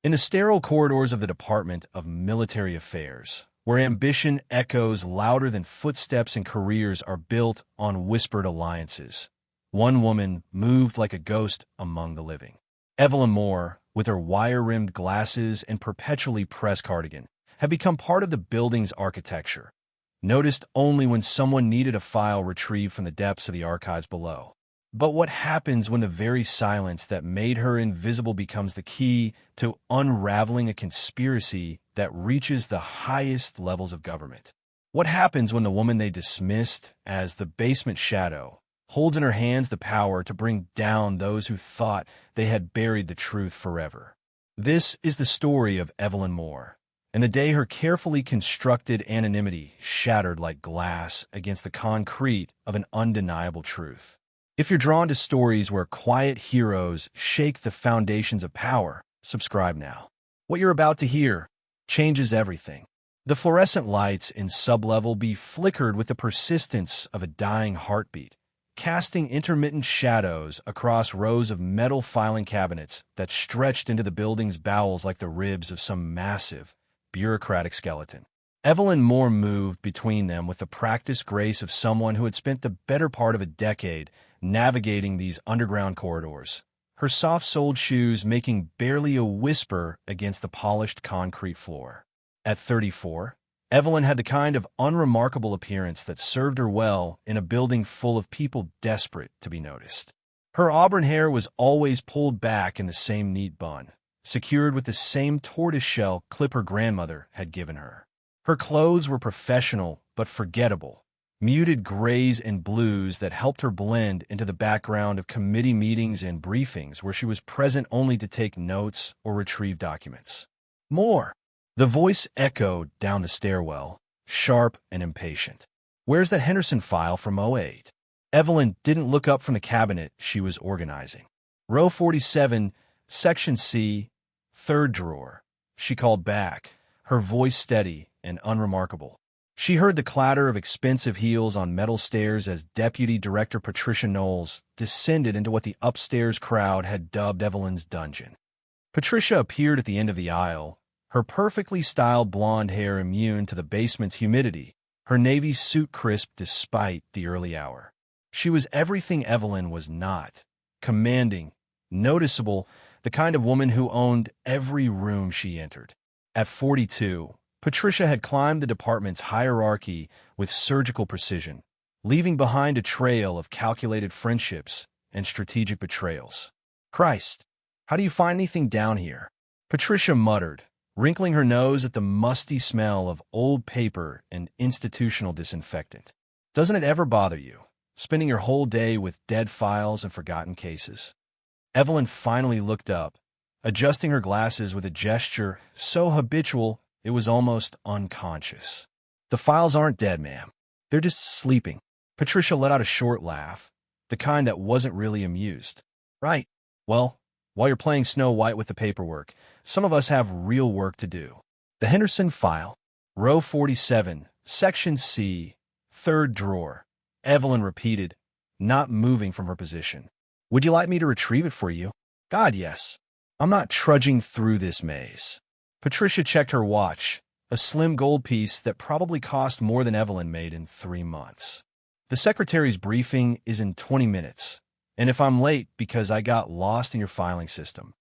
In the sterile corridors of the Department of Military Affairs, where ambition echoes louder than footsteps and careers are built on whispered alliances, one woman moved like a ghost among the living. Evelyn Moore, with her wire-rimmed glasses and perpetually pressed cardigan, had become part of the building's architecture, noticed only when someone needed a file retrieved from the depths of the archives below. But what happens when the very silence that made her invisible becomes the key to unraveling a conspiracy that reaches the highest levels of government? What happens when the woman they dismissed as the basement shadow holds in her hands the power to bring down those who thought they had buried the truth forever? This is the story of Evelyn Moore, and the day her carefully constructed anonymity shattered like glass against the concrete of an undeniable truth. If you're drawn to stories where quiet heroes shake the foundations of power, subscribe now. What you're about to hear changes everything. The fluorescent lights in sublevel B flickered with the persistence of a dying heartbeat, casting intermittent shadows across rows of metal filing cabinets that stretched into the building's bowels like the ribs of some massive, bureaucratic skeleton. Evelyn Moore moved between them with the practiced grace of someone who had spent the better part of a decade navigating these underground corridors, her soft-soled shoes making barely a whisper against the polished concrete floor. At 34, Evelyn had the kind of unremarkable appearance that served her well in a building full of people desperate to be noticed. Her auburn hair was always pulled back in the same neat bun, secured with the same tortoiseshell clip her grandmother had given her. Her clothes were professional but forgettable, muted grays and blues that helped her blend into the background of committee meetings and briefings where she was present only to take notes or retrieve documents. More. The voice echoed down the stairwell, sharp and impatient. Where's that Henderson file from '08? Evelyn didn't look up from the cabinet she was organizing. Row 47, Section C, third drawer. She called back, her voice steady and unremarkable. She heard the clatter of expensive heels on metal stairs as Deputy Director Patricia Knowles descended into what the upstairs crowd had dubbed Evelyn's dungeon. Patricia appeared at the end of the aisle, her perfectly styled blonde hair immune to the basement's humidity, her navy suit crisp despite the early hour. She was everything Evelyn was not: commanding, noticeable, the kind of woman who owned every room she entered. At 42, Patricia had climbed the department's hierarchy with surgical precision, leaving behind a trail of calculated friendships and strategic betrayals. Christ, how do you find anything down here? Patricia muttered, wrinkling her nose at the musty smell of old paper and institutional disinfectant. Doesn't it ever bother you, spending your whole day with dead files and forgotten cases? Evelyn finally looked up, adjusting her glasses with a gesture so habitual it was almost unconscious. The files aren't dead, ma'am. They're just sleeping. Patricia let out a short laugh, the kind that wasn't really amused. Right. Well, while you're playing Snow White with the paperwork, some of us have real work to do. The Henderson file. Row 47, Section C, third drawer. Evelyn repeated, not moving from her position. Would you like me to retrieve it for you? God, yes. I'm not trudging through this maze. Patricia checked her watch, a slim gold piece that probably cost more than Evelyn made in 3 months. The secretary's briefing is in 20 minutes, and if I'm late because I got lost in your filing system.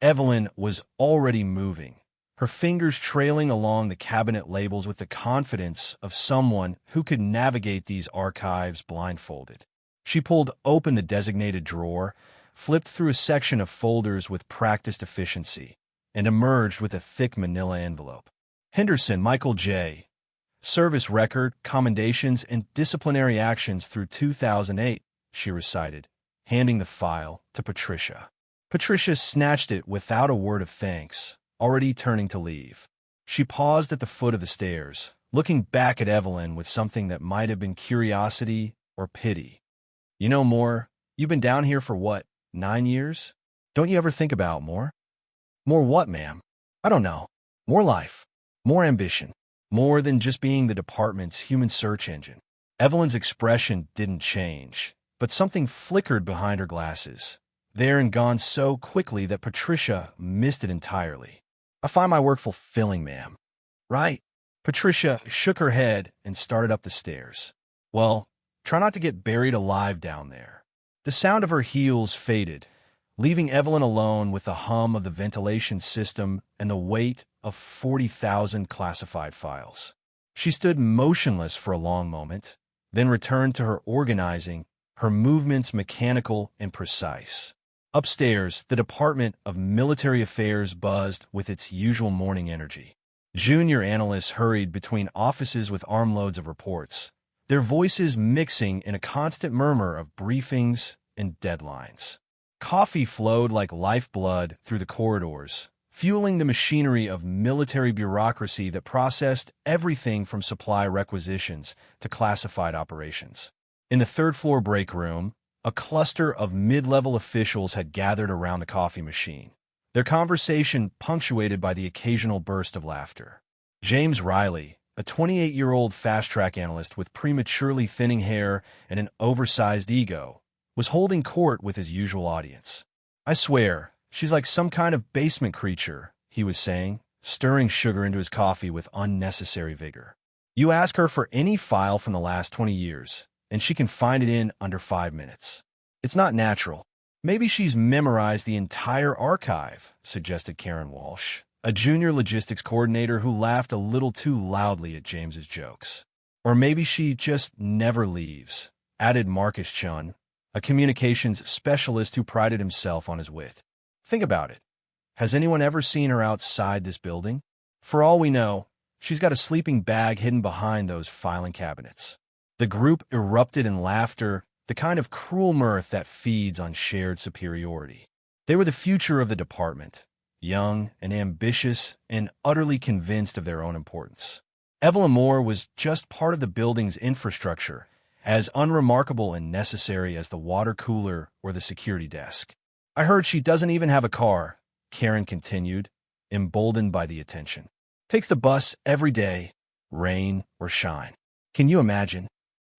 Evelyn was already moving, her fingers trailing along the cabinet labels with the confidence of someone who could navigate these archives blindfolded. She pulled open the designated drawer, flipped through a section of folders with practiced efficiency, and emerged with a thick manila envelope. Henderson Michael J. Service record, commendations, and disciplinary actions through 2008, she recited, handing the file to Patricia. Patricia snatched it without a word of thanks, already turning to leave. She paused at the foot of the stairs, looking back at Evelyn with something that might have been curiosity or pity. You know, Moore, you've been down here for what, 9 years? Don't you ever think about more? More what, ma'am? I don't know. More life. More ambition. More than just being the department's human search engine. Evelyn's expression didn't change, but something flickered behind her glasses, there and gone so quickly that Patricia missed it entirely. I find my work fulfilling, ma'am. Right? Patricia shook her head and started up the stairs. Well, try not to get buried alive down there. The sound of her heels faded, leaving Evelyn alone with the hum of the ventilation system and the weight of 40,000 classified files. She stood motionless for a long moment, then returned to her organizing, her movements mechanical and precise. Upstairs, the Department of Military Affairs buzzed with its usual morning energy. Junior analysts hurried between offices with armloads of reports, their voices mixing in a constant murmur of briefings and deadlines. Coffee flowed like lifeblood through the corridors, fueling the machinery of military bureaucracy that processed everything from supply requisitions to classified operations. In the third-floor break room, a cluster of mid-level officials had gathered around the coffee machine, their conversation punctuated by the occasional burst of laughter. James Riley, a 28-year-old fast-track analyst with prematurely thinning hair and an oversized ego, was holding court with his usual audience. "I swear, she's like some kind of basement creature," he was saying, stirring sugar into his coffee with unnecessary vigor. "You ask her for any file from the last 20 years, and she can find it in under 5 minutes. It's not natural." "Maybe she's memorized the entire archive," suggested Karen Walsh, a junior logistics coordinator who laughed a little too loudly at James's jokes. "Or maybe she just never leaves," added Marcus Chun, a communications specialist who prided himself on his wit. "Think about it. Has anyone ever seen her outside this building? For all we know, she's got a sleeping bag hidden behind those filing cabinets." The group erupted in laughter, the kind of cruel mirth that feeds on shared superiority. They were the future of the department, young and ambitious and utterly convinced of their own importance. Evelyn Moore was just part of the building's infrastructure, as unremarkable and necessary as the water cooler or the security desk. "I heard she doesn't even have a car," Karen continued, emboldened by the attention. "Takes the bus every day, rain or shine. Can you imagine?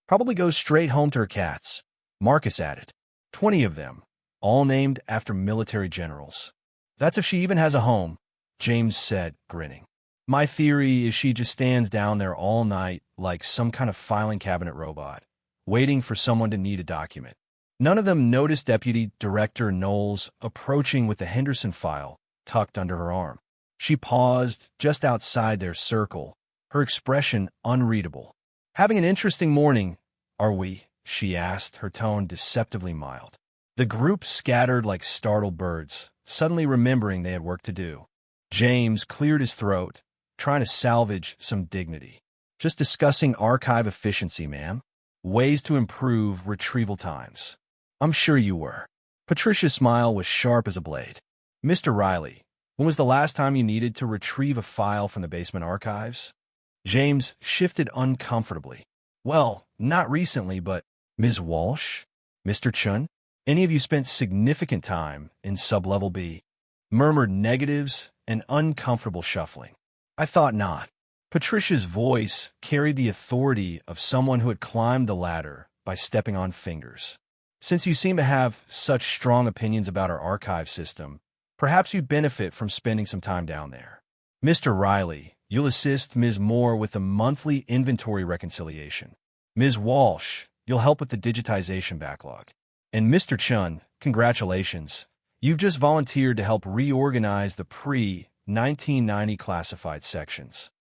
Probably goes straight home to her cats," Marcus added. 20 of them, all named after military generals. "That's if she even has a home," James said, grinning. "My theory is she just stands down there all night like some kind of filing cabinet robot, waiting for someone to need a document." None of them noticed Deputy Director Knowles approaching with the Henderson file tucked under her arm. She paused just outside their circle, her expression unreadable. "Having an interesting morning, are we?" she asked, her tone deceptively mild. The group scattered like startled birds, suddenly remembering they had work to do. James cleared his throat, trying to salvage some dignity. "Just discussing archive efficiency, ma'am. Ways to improve retrieval times." "I'm sure you were." Patricia's smile was sharp as a blade. "Mr. Riley, when was the last time you needed to retrieve a file from the basement archives?" James shifted uncomfortably. "Well, not recently, but—" "Ms. Walsh? Mr. Chun? Any of you spent significant time in sub-level B?" Murmured negatives and uncomfortable shuffling. "I thought not." Patricia's voice carried the authority of someone who had climbed the ladder by stepping on fingers. "Since you seem to have such strong opinions about our archive system, perhaps you'd benefit from spending some time down there. Mr. Riley, you'll assist Ms. Moore with the monthly inventory reconciliation. Ms. Walsh, you'll help with the digitization backlog. And Mr. Chun, congratulations. You've just volunteered to help reorganize the pre-1990 classified sections."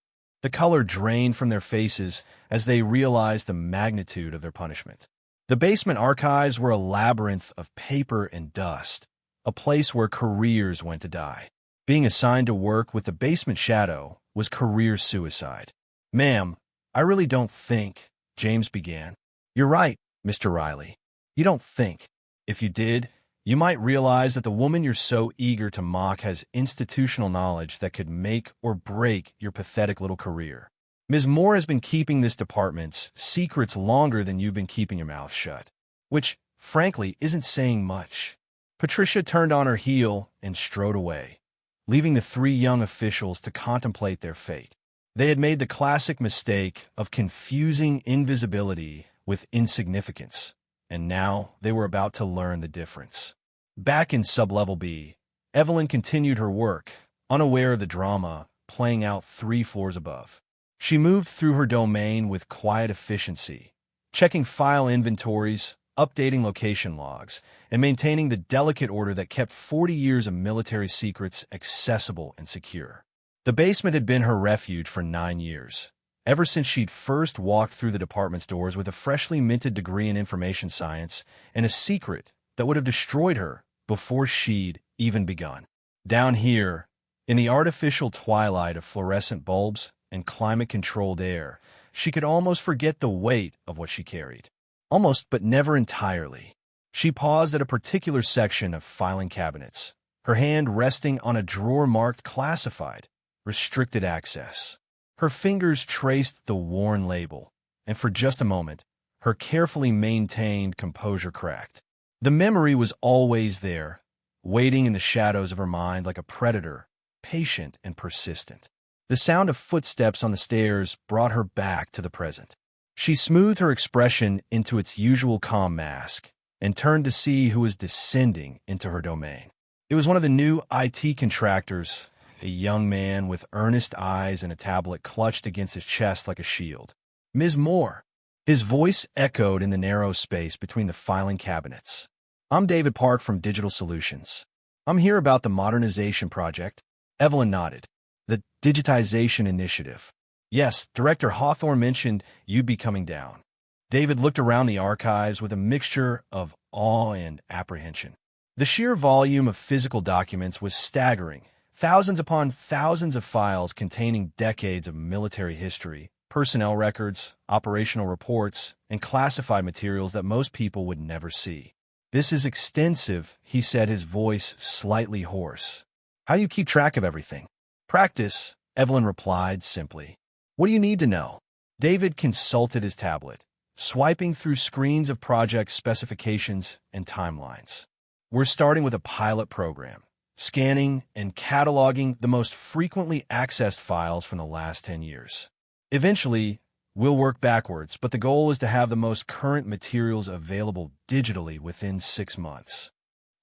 The color drained from their faces as they realized the magnitude of their punishment. The basement archives were a labyrinth of paper and dust, a place where careers went to die. Being assigned to work with the basement shadow was career suicide. "Ma'am, I really don't think," James began. "You're right, Mr. Riley. You don't think. If you did, you might realize that the woman you're so eager to mock has institutional knowledge that could make or break your pathetic little career. Ms. Moore has been keeping this department's secrets longer than you've been keeping your mouth shut, which, frankly, isn't saying much." Patricia turned on her heel and strode away, leaving the 3 young officials to contemplate their fate. They had made the classic mistake of confusing invisibility with insignificance, and now they were about to learn the difference. Back in sub-level B, Evelyn continued her work, unaware of the drama playing out 3 floors above. She moved through her domain with quiet efficiency, checking file inventories, updating location logs, and maintaining the delicate order that kept 40 years of military secrets accessible and secure. The basement had been her refuge for 9 years, ever since she'd first walked through the department's doors with a freshly minted degree in information science and a secret that would have destroyed her before she'd even begun. Down here, in the artificial twilight of fluorescent bulbs and climate-controlled air, she could almost forget the weight of what she carried. Almost, but never entirely. She paused at a particular section of filing cabinets, her hand resting on a drawer marked classified, restricted access. Her fingers traced the worn label, and for just a moment, her carefully maintained composure cracked. The memory was always there, waiting in the shadows of her mind like a predator, patient and persistent. The sound of footsteps on the stairs brought her back to the present. She smoothed her expression into its usual calm mask and turned to see who was descending into her domain. It was one of the new IT contractors, a young man with earnest eyes and a tablet clutched against his chest like a shield. Ms. Moore. His voice echoed in the narrow space between the filing cabinets. I'm David Park from Digital Solutions. I'm here about the modernization project. Evelyn nodded. The digitization initiative. Yes, Director Hawthorne mentioned you'd be coming down. David looked around the archives with a mixture of awe and apprehension. The sheer volume of physical documents was staggering. Thousands upon thousands of files containing decades of military history, personnel records, operational reports, and classified materials that most people would never see. This is extensive, he said, his voice slightly hoarse. How do you keep track of everything? Practice, Evelyn replied simply. What do you need to know? David consulted his tablet, swiping through screens of project specifications and timelines. We're starting with a pilot program, scanning and cataloging the most frequently accessed files from the last 10 years. Eventually, we'll work backwards, but the goal is to have the most current materials available digitally within 6 months.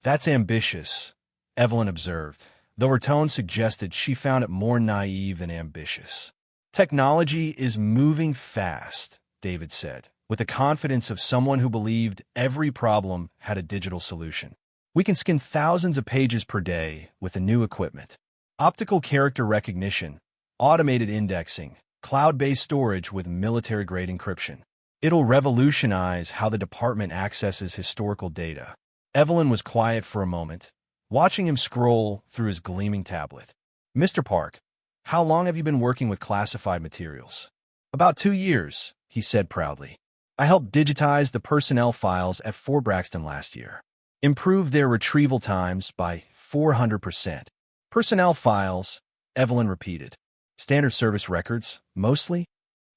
That's ambitious, Evelyn observed, though her tone suggested she found it more naive than ambitious. Technology is moving fast, David said, with the confidence of someone who believed every problem had a digital solution. We can scan thousands of pages per day with the new equipment. Optical character recognition, automated indexing, cloud-based storage with military-grade encryption. It'll revolutionize how the department accesses historical data. Evelyn was quiet for a moment, watching him scroll through his gleaming tablet. Mr. Park, how long have you been working with classified materials? About 2 years, he said proudly. I helped digitize the personnel files at Fort Braxton last year. Improved their retrieval times by 400%. Personnel files, Evelyn repeated. Standard service records, mostly?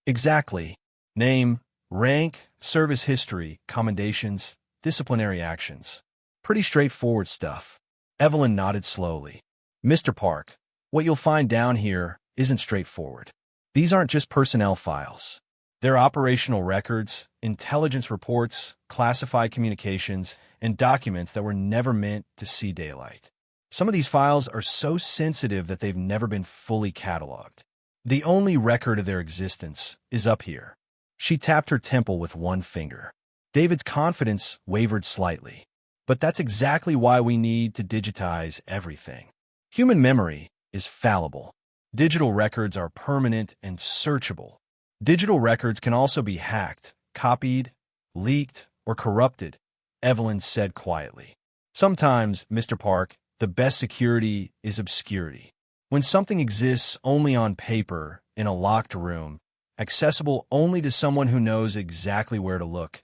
Exactly. Name, rank, service history, commendations, disciplinary actions. Pretty straightforward stuff. Evelyn nodded slowly. Mr. Park, what you'll find down here isn't straightforward. These aren't just personnel files. They're operational records, intelligence reports, classified communications, and documents that were never meant to see daylight. Some of these files are so sensitive that they've never been fully cataloged. The only record of their existence is up here. She tapped her temple with one finger. David's confidence wavered slightly. But that's exactly why we need to digitize everything. Human memory is fallible. Digital records are permanent and searchable. Digital records can also be hacked, copied, leaked, or corrupted, Evelyn said quietly. Sometimes, Mr. Park, the best security is obscurity. When something exists only on paper, in a locked room, accessible only to someone who knows exactly where to look,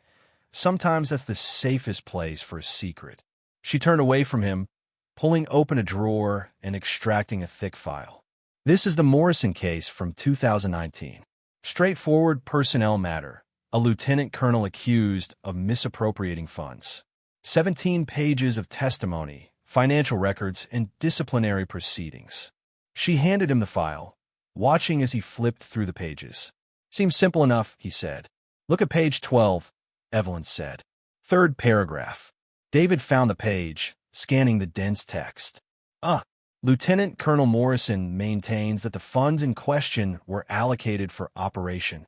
sometimes that's the safest place for a secret. She turned away from him, pulling open a drawer and extracting a thick file. This is the Morrison case from 2019. Straightforward personnel matter. A lieutenant colonel accused of misappropriating funds. 17 pages of testimony, financial records, and disciplinary proceedings. She handed him the file, watching as he flipped through the pages. Seems simple enough, he said. Look at page 12, Evelyn said. Third paragraph. David found the page, scanning the dense text. Lieutenant Colonel Morrison maintains that the funds in question were allocated for operation.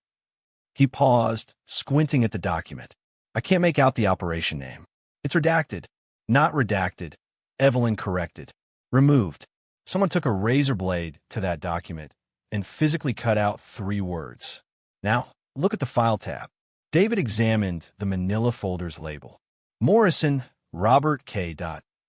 He paused, squinting at the document. I can't make out the operation name. It's redacted. Not redacted. Evelyn corrected. Removed. Someone took a razor blade to that document and physically cut out 3 words. Now, look at the File tab. David examined the manila folder's label. Morrison, Robert K.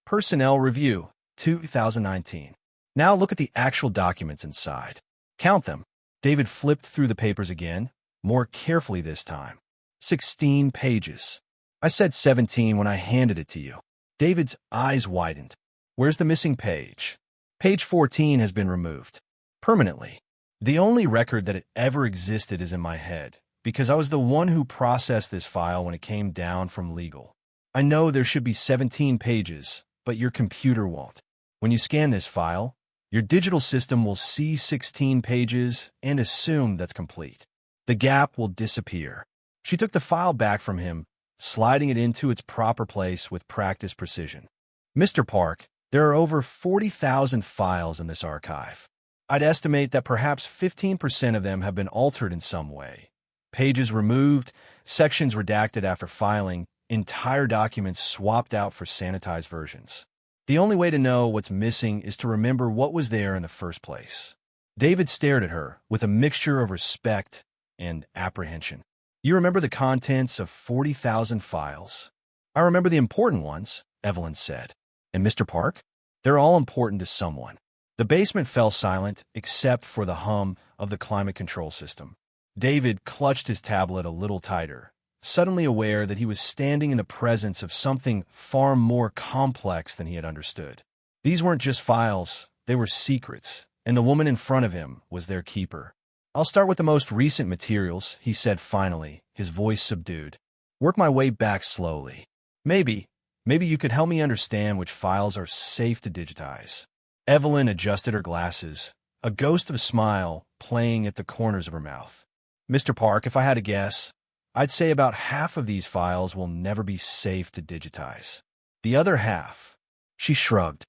Personnel Review, 2019. Now look at the actual documents inside. Count them. David flipped through the papers again, more carefully this time. 16 pages. I said 17 when I handed it to you. David's eyes widened. Where's the missing page? Page 14 has been removed. Permanently. The only record that it ever existed is in my head, because I was the one who processed this file when it came down from legal. I know there should be 17 pages, but your computer won't. When you scan this file, your digital system will see 16 pages and assume that's complete. The gap will disappear. She took the file back from him, sliding it into its proper place with practiced precision. Mr. Park, there are over 40,000 files in this archive. I'd estimate that perhaps 15% of them have been altered in some way. Pages removed, sections redacted after filing, entire documents swapped out for sanitized versions. The only way to know what's missing is to remember what was there in the first place. David stared at her with a mixture of respect and apprehension. You remember the contents of 40,000 files? I remember the important ones, Evelyn said. And Mr. Park? They're all important to someone. The basement fell silent except for the hum of the climate control system. David clutched his tablet a little tighter, suddenly aware that he was standing in the presence of something far more complex than he had understood. These weren't just files, they were secrets, and the woman in front of him was their keeper. I'll start with the most recent materials, he said finally, his voice subdued. Work my way back slowly. Maybe you could help me understand which files are safe to digitize. Evelyn adjusted her glasses, a ghost of a smile playing at the corners of her mouth. Mr. Park, if I had to guess, I'd say about half of these files will never be safe to digitize. The other half, she shrugged.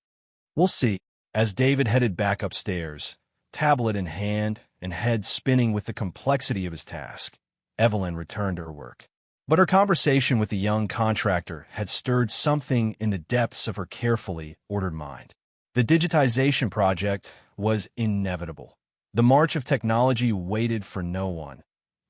We'll see. As David headed back upstairs, tablet in hand and head spinning with the complexity of his task, Evelyn returned to her work. But her conversation with the young contractor had stirred something in the depths of her carefully ordered mind. The digitization project was inevitable. The march of technology waited for no one,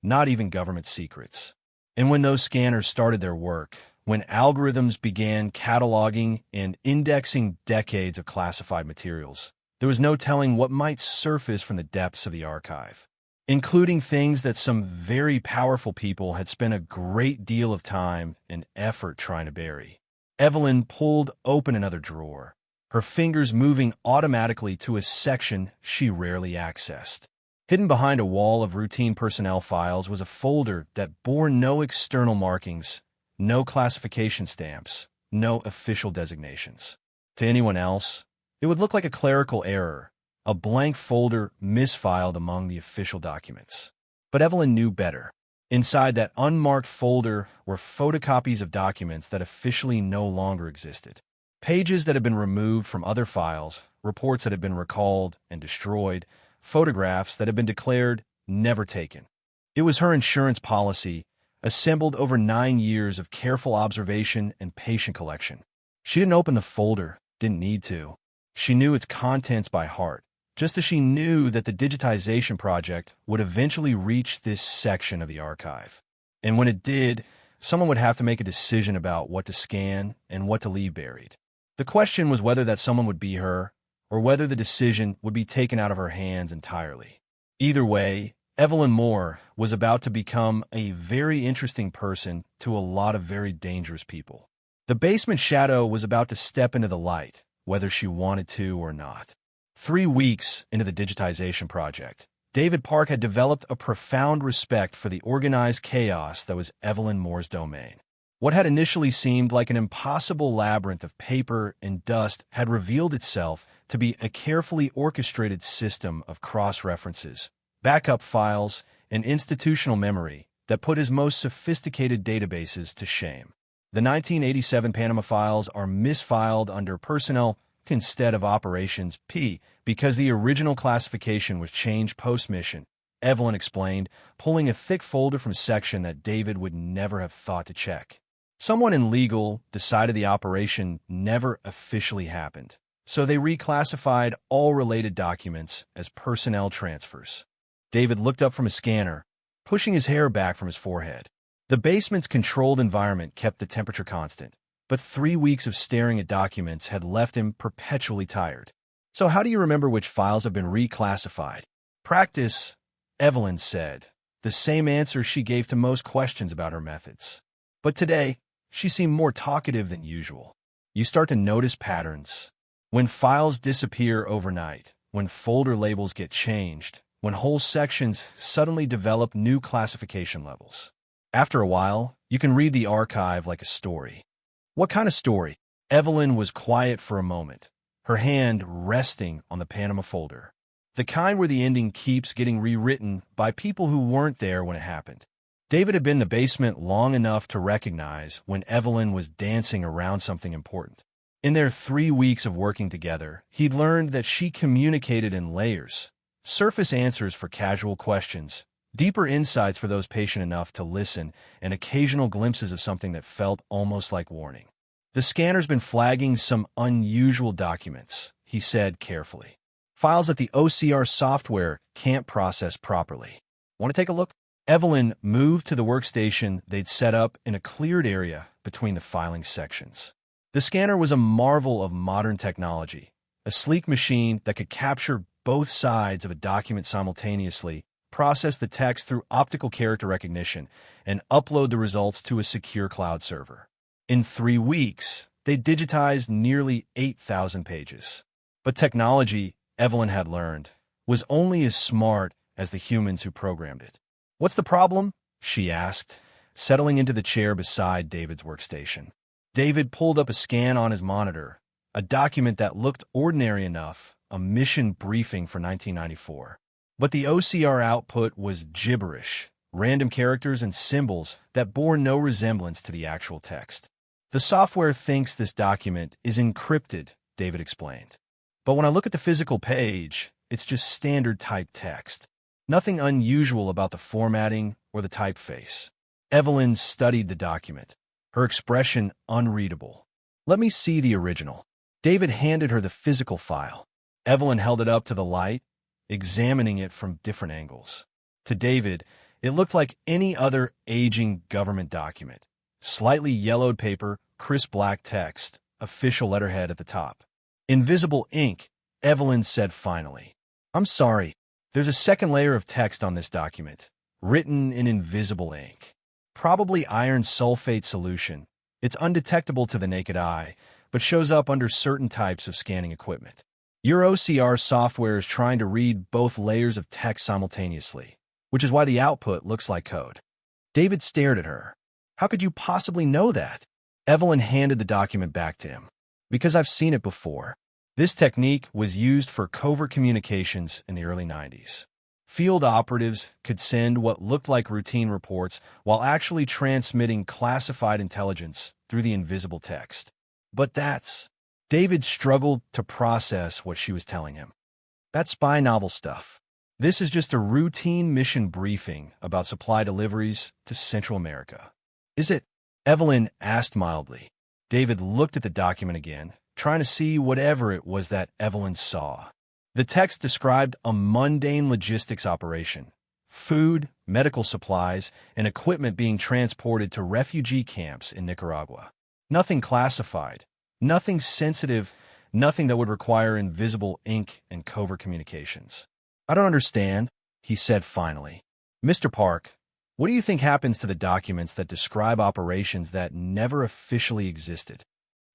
not even government secrets. And when those scanners started their work, when algorithms began cataloging and indexing decades of classified materials, there was no telling what might surface from the depths of the archive, including things that some very powerful people had spent a great deal of time and effort trying to bury. Evelyn pulled open another drawer, her fingers moving automatically to a section she rarely accessed. Hidden behind a wall of routine personnel files was a folder that bore no external markings, no classification stamps, no official designations. To anyone else, it would look like a clerical error, a blank folder misfiled among the official documents. But Evelyn knew better. Inside that unmarked folder were photocopies of documents that officially no longer existed. Pages that had been removed from other files, reports that had been recalled and destroyed, photographs that had been declared never taken. It was her insurance policy, assembled over 9 years of careful observation and patient collection. She didn't open the folder, didn't need to. She knew its contents by heart, just as she knew that the digitization project would eventually reach this section of the archive. And when it did, someone would have to make a decision about what to scan and what to leave buried. The question was whether that someone would be her, or whether the decision would be taken out of her hands entirely. Either way, Evelyn Moore was about to become a very interesting person to a lot of very dangerous people. The basement shadow was about to step into the light, whether she wanted to or not. 3 weeks into the digitization project, David Park had developed a profound respect for the organized chaos that was Evelyn Moore's domain. What had initially seemed like an impossible labyrinth of paper and dust had revealed itself to be a carefully orchestrated system of cross-references, backup files, and institutional memory that put his most sophisticated databases to shame. The 1987 Panama files are misfiled under personnel instead of Operations P because the original classification was changed post-mission, Evelyn explained, pulling a thick folder from a section that David would never have thought to check. Someone in legal decided the operation never officially happened, so they reclassified all related documents as personnel transfers. David looked up from his scanner, pushing his hair back from his forehead. The basement's controlled environment kept the temperature constant, but 3 weeks of staring at documents had left him perpetually tired. So how do you remember which files have been reclassified? Practice, Evelyn said, the same answer she gave to most questions about her methods. But today, she seemed more talkative than usual. You start to notice patterns. When files disappear overnight, when folder labels get changed, when whole sections suddenly develop new classification levels. After a while, you can read the archive like a story. What kind of story? Evelyn was quiet for a moment, her hand resting on the Panama folder. The kind where the ending keeps getting rewritten by people who weren't there when it happened. David had been in the basement long enough to recognize when Evelyn was dancing around something important. In their 3 weeks of working together, he'd learned that she communicated in layers. Surface answers for casual questions, deeper insights for those patient enough to listen, and occasional glimpses of something that felt almost like warning. The scanner's been flagging some unusual documents, he said carefully. Files that the OCR software can't process properly. Want to take a look? Evelyn moved to the workstation they'd set up in a cleared area between the filing sections. The scanner was a marvel of modern technology, a sleek machine that could capture both sides of a document simultaneously, process the text through optical character recognition, and upload the results to a secure cloud server. In 3 weeks, they digitized nearly 8,000 pages. But technology, Evelyn had learned, was only as smart as the humans who programmed it. "What's the problem?" she asked, settling into the chair beside David's workstation. David pulled up a scan on his monitor, a document that looked ordinary enough, a mission briefing for 1994. But the OCR output was gibberish, random characters and symbols that bore no resemblance to the actual text. "The software thinks this document is encrypted," David explained. "But when I look at the physical page, it's just standard type text. Nothing unusual about the formatting or the typeface." Evelyn studied the document, her expression unreadable. "Let me see the original." David handed her the physical file. Evelyn held it up to the light, examining it from different angles. To David, it looked like any other aging government document. Slightly yellowed paper, crisp black text, official letterhead at the top. "Invisible ink," Evelyn said finally. "I'm sorry. There's a second layer of text on this document, written in invisible ink. Probably iron sulfate solution. It's undetectable to the naked eye, but shows up under certain types of scanning equipment. Your OCR software is trying to read both layers of text simultaneously, which is why the output looks like code." David stared at her. "How could you possibly know that?" Evelyn handed the document back to him. "Because I've seen it before. This technique was used for covert communications in the early 90s. Field operatives could send what looked like routine reports while actually transmitting classified intelligence through the invisible text. But that's... David struggled to process what she was telling him. "That's spy novel stuff. This is just a routine mission briefing about supply deliveries to Central America." "Is it?" Evelyn asked mildly. David looked at the document again, trying to see whatever it was that Evelyn saw. The text described a mundane logistics operation, food, medical supplies, and equipment being transported to refugee camps in Nicaragua. Nothing classified, nothing sensitive, nothing that would require invisible ink and covert communications. "I don't understand," he said finally. "Mr. Park, what do you think happens to the documents that describe operations that never officially existed?"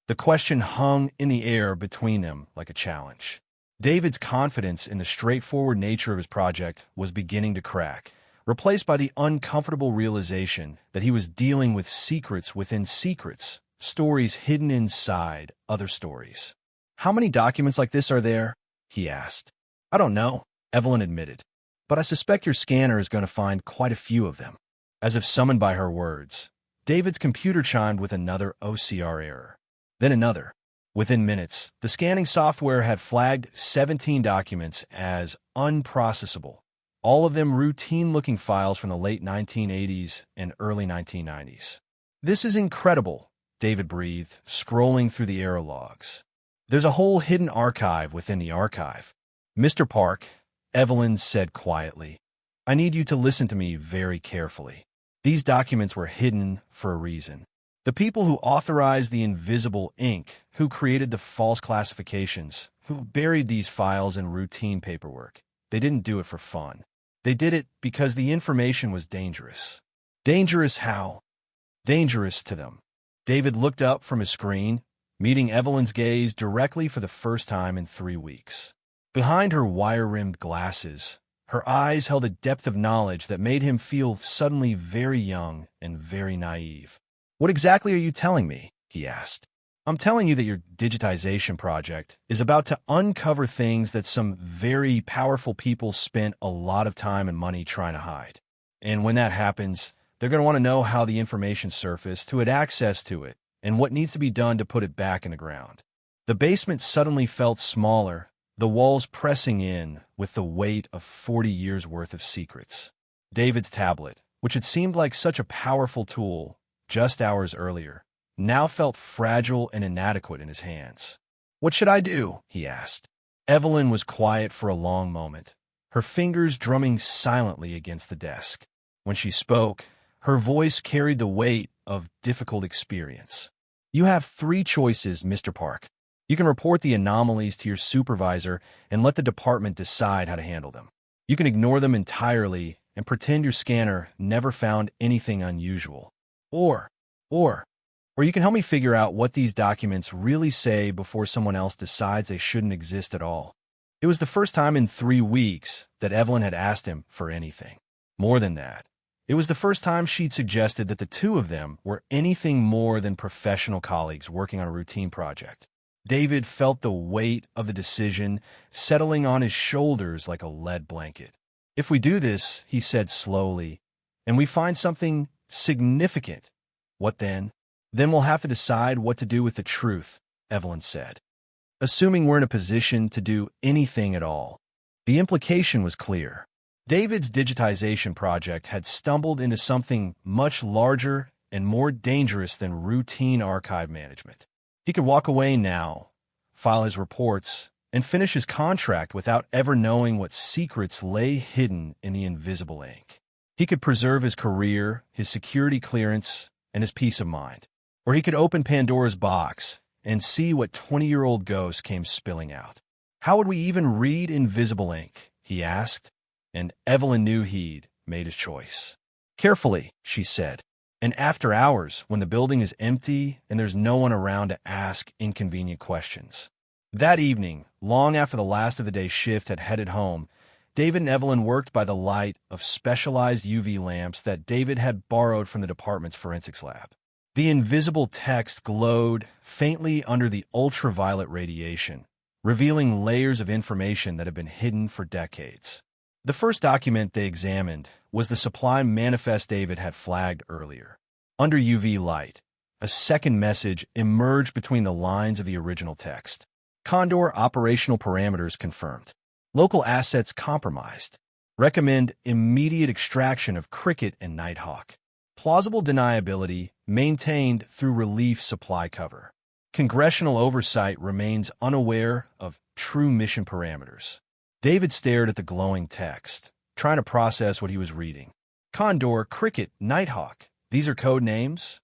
The question hung in the air between them like a challenge. David's confidence in the straightforward nature of his project was beginning to crack, replaced by the uncomfortable realization that he was dealing with secrets within secrets, stories hidden inside other stories. "How many documents like this are there?" he asked. "I don't know," Evelyn admitted, "but I suspect your scanner is going to find quite a few of them." As if summoned by her words, David's computer chimed with another OCR error. Then another. Within minutes, the scanning software had flagged 17 documents as unprocessable, all of them routine-looking files from the late 1980s and early 1990s. "This is incredible," David breathed, scrolling through the error logs. "There's a whole hidden archive within the archive." "Mr. Park," Evelyn said quietly, "I need you to listen to me very carefully. These documents were hidden for a reason. The people who authorized the invisible ink, who created the false classifications, who buried these files in routine paperwork, they didn't do it for fun. They did it because the information was dangerous." "Dangerous how?" "Dangerous to them." David looked up from his screen, meeting Evelyn's gaze directly for the first time in 3 weeks. Behind her wire-rimmed glasses, her eyes held a depth of knowledge that made him feel suddenly very young and very naive. "What exactly are you telling me?" he asked. "I'm telling you that your digitization project is about to uncover things that some very powerful people spent a lot of time and money trying to hide. And when that happens, they're going to want to know how the information surfaced, who had access to it, and what needs to be done to put it back in the ground." The basement suddenly felt smaller, the walls pressing in with the weight of 40 years' worth of secrets. David's tablet, which had seemed like such a powerful tool just hours earlier, now felt fragile and inadequate in his hands. "What should I do?" he asked. Evelyn was quiet for a long moment, her fingers drumming silently against the desk. When she spoke, her voice carried the weight of difficult experience. "You have 3 choices, Mr. Park. You can report the anomalies to your supervisor and let the department decide how to handle them. You can ignore them entirely and pretend your scanner never found anything unusual. Or you can help me figure out what these documents really say before someone else decides they shouldn't exist at all." It was the first time in 3 weeks that Evelyn had asked him for anything. More than that, it was the first time she'd suggested that the two of them were anything more than professional colleagues working on a routine project. David felt the weight of the decision settling on his shoulders like a lead blanket. "If we do this," he said slowly, "and we find something significant, what then?" "Then we'll have to decide what to do with the truth," Evelyn said. "Assuming we're in a position to do anything at all." The implication was clear. David's digitization project had stumbled into something much larger and more dangerous than routine archive management. He could walk away now, file his reports, and finish his contract without ever knowing what secrets lay hidden in the invisible ink. He could preserve his career, his security clearance, and his peace of mind. Or he could open Pandora's box and see what 20-year-old ghosts came spilling out. "How would we even read invisible ink?" he asked, and Evelyn knew he'd made his choice. "Carefully," she said, "and after hours, when the building is empty and there's no one around to ask inconvenient questions." That evening, long after the last of the day's shift had headed home, David and Evelyn worked by the light of specialized UV lamps that David had borrowed from the department's forensics lab. The invisible text glowed faintly under the ultraviolet radiation, revealing layers of information that had been hidden for decades. The first document they examined was the supply manifest David had flagged earlier. Under UV light, a second message emerged between the lines of the original text. "Condor operational parameters confirmed. Local assets compromised. Recommend immediate extraction of Cricket and Nighthawk. Plausible deniability maintained through relief supply cover. Congressional oversight remains unaware of true mission parameters." David stared at the glowing text, trying to process what he was reading. "Condor, Cricket, Nighthawk. These are code names?"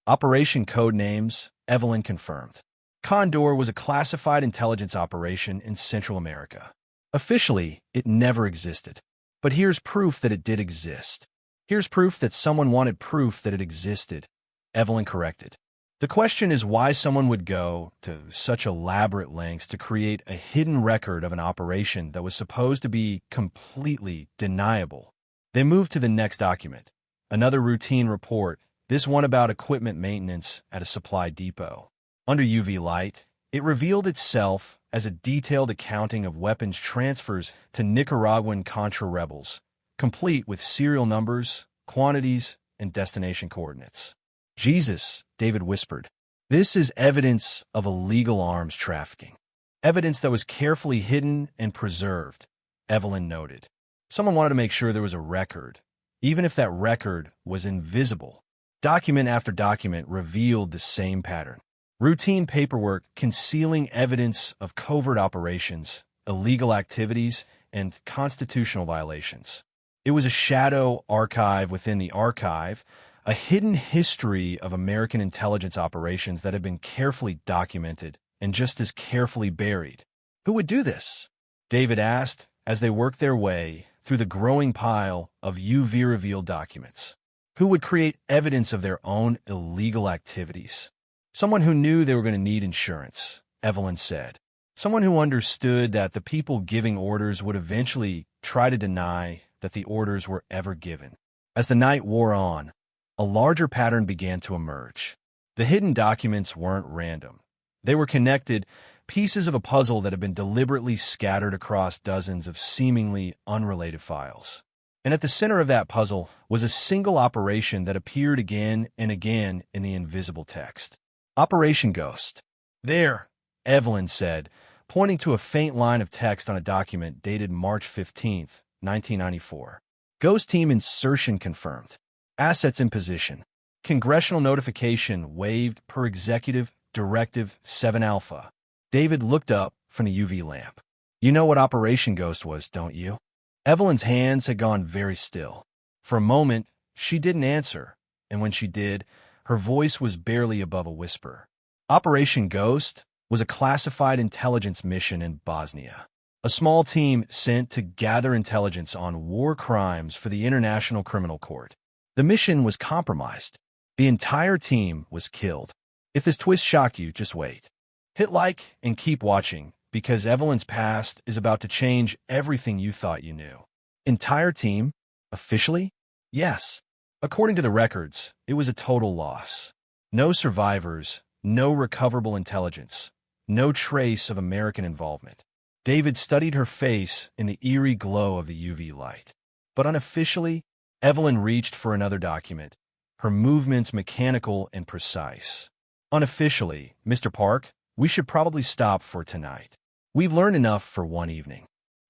"Operation code names," Evelyn confirmed. Condor was a classified intelligence operation in Central America. Officially, it never existed. But here's proof that it did exist. "Here's proof that someone wanted proof that it existed," Evelyn corrected. "The question is why someone would go to such elaborate lengths to create a hidden record of an operation that was supposed to be completely deniable." They moved to the next document, another routine report, this one about equipment maintenance at a supply depot. Under UV light, it revealed itself as a detailed accounting of weapons transfers to Nicaraguan Contra rebels, complete with serial numbers, quantities, and destination coordinates. "Jesus," David whispered. This is evidence of illegal arms trafficking. Evidence that was carefully hidden and preserved, Evelyn noted. Someone wanted to make sure there was a record, even if that record was invisible. Document after document revealed the same pattern. Routine paperwork concealing evidence of covert operations, illegal activities, and constitutional violations. It was a shadow archive within the archive, a hidden history of American intelligence operations that had been carefully documented and just as carefully buried. Who would do this? David asked as they worked their way through the growing pile of UV-revealed documents. Who would create evidence of their own illegal activities? Someone who knew they were going to need insurance, Evelyn said. Someone who understood that the people giving orders would eventually try to deny that the orders were ever given. As the night wore on, a larger pattern began to emerge. The hidden documents weren't random. They were connected, pieces of a puzzle that had been deliberately scattered across dozens of seemingly unrelated files. And at the center of that puzzle was a single operation that appeared again and again in the invisible text. Operation Ghost. There, Evelyn said, pointing to a faint line of text on a document dated March 15, 1994. Ghost Team insertion confirmed. Assets in position. Congressional notification waived per Executive Directive 7 Alpha. David looked up from the UV lamp. You know what Operation Ghost was, don't you? Evelyn's hands had gone very still. For a moment, she didn't answer, and when she did, her voice was barely above a whisper. Operation Ghost was a classified intelligence mission in Bosnia. A small team sent to gather intelligence on war crimes for the International Criminal Court. The mission was compromised. The entire team was killed. If this twist shocked you, just wait. Hit like and keep watching, because Evelyn's past is about to change everything you thought you knew. Entire team? Officially? Yes. According to the records, it was a total loss. No survivors, no recoverable intelligence, no trace of American involvement. David studied her face in the eerie glow of the UV light. But unofficially, Evelyn reached for another document, her movements mechanical and precise. Unofficially, Mr. Park, we should probably stop for tonight. We've learned enough for one evening.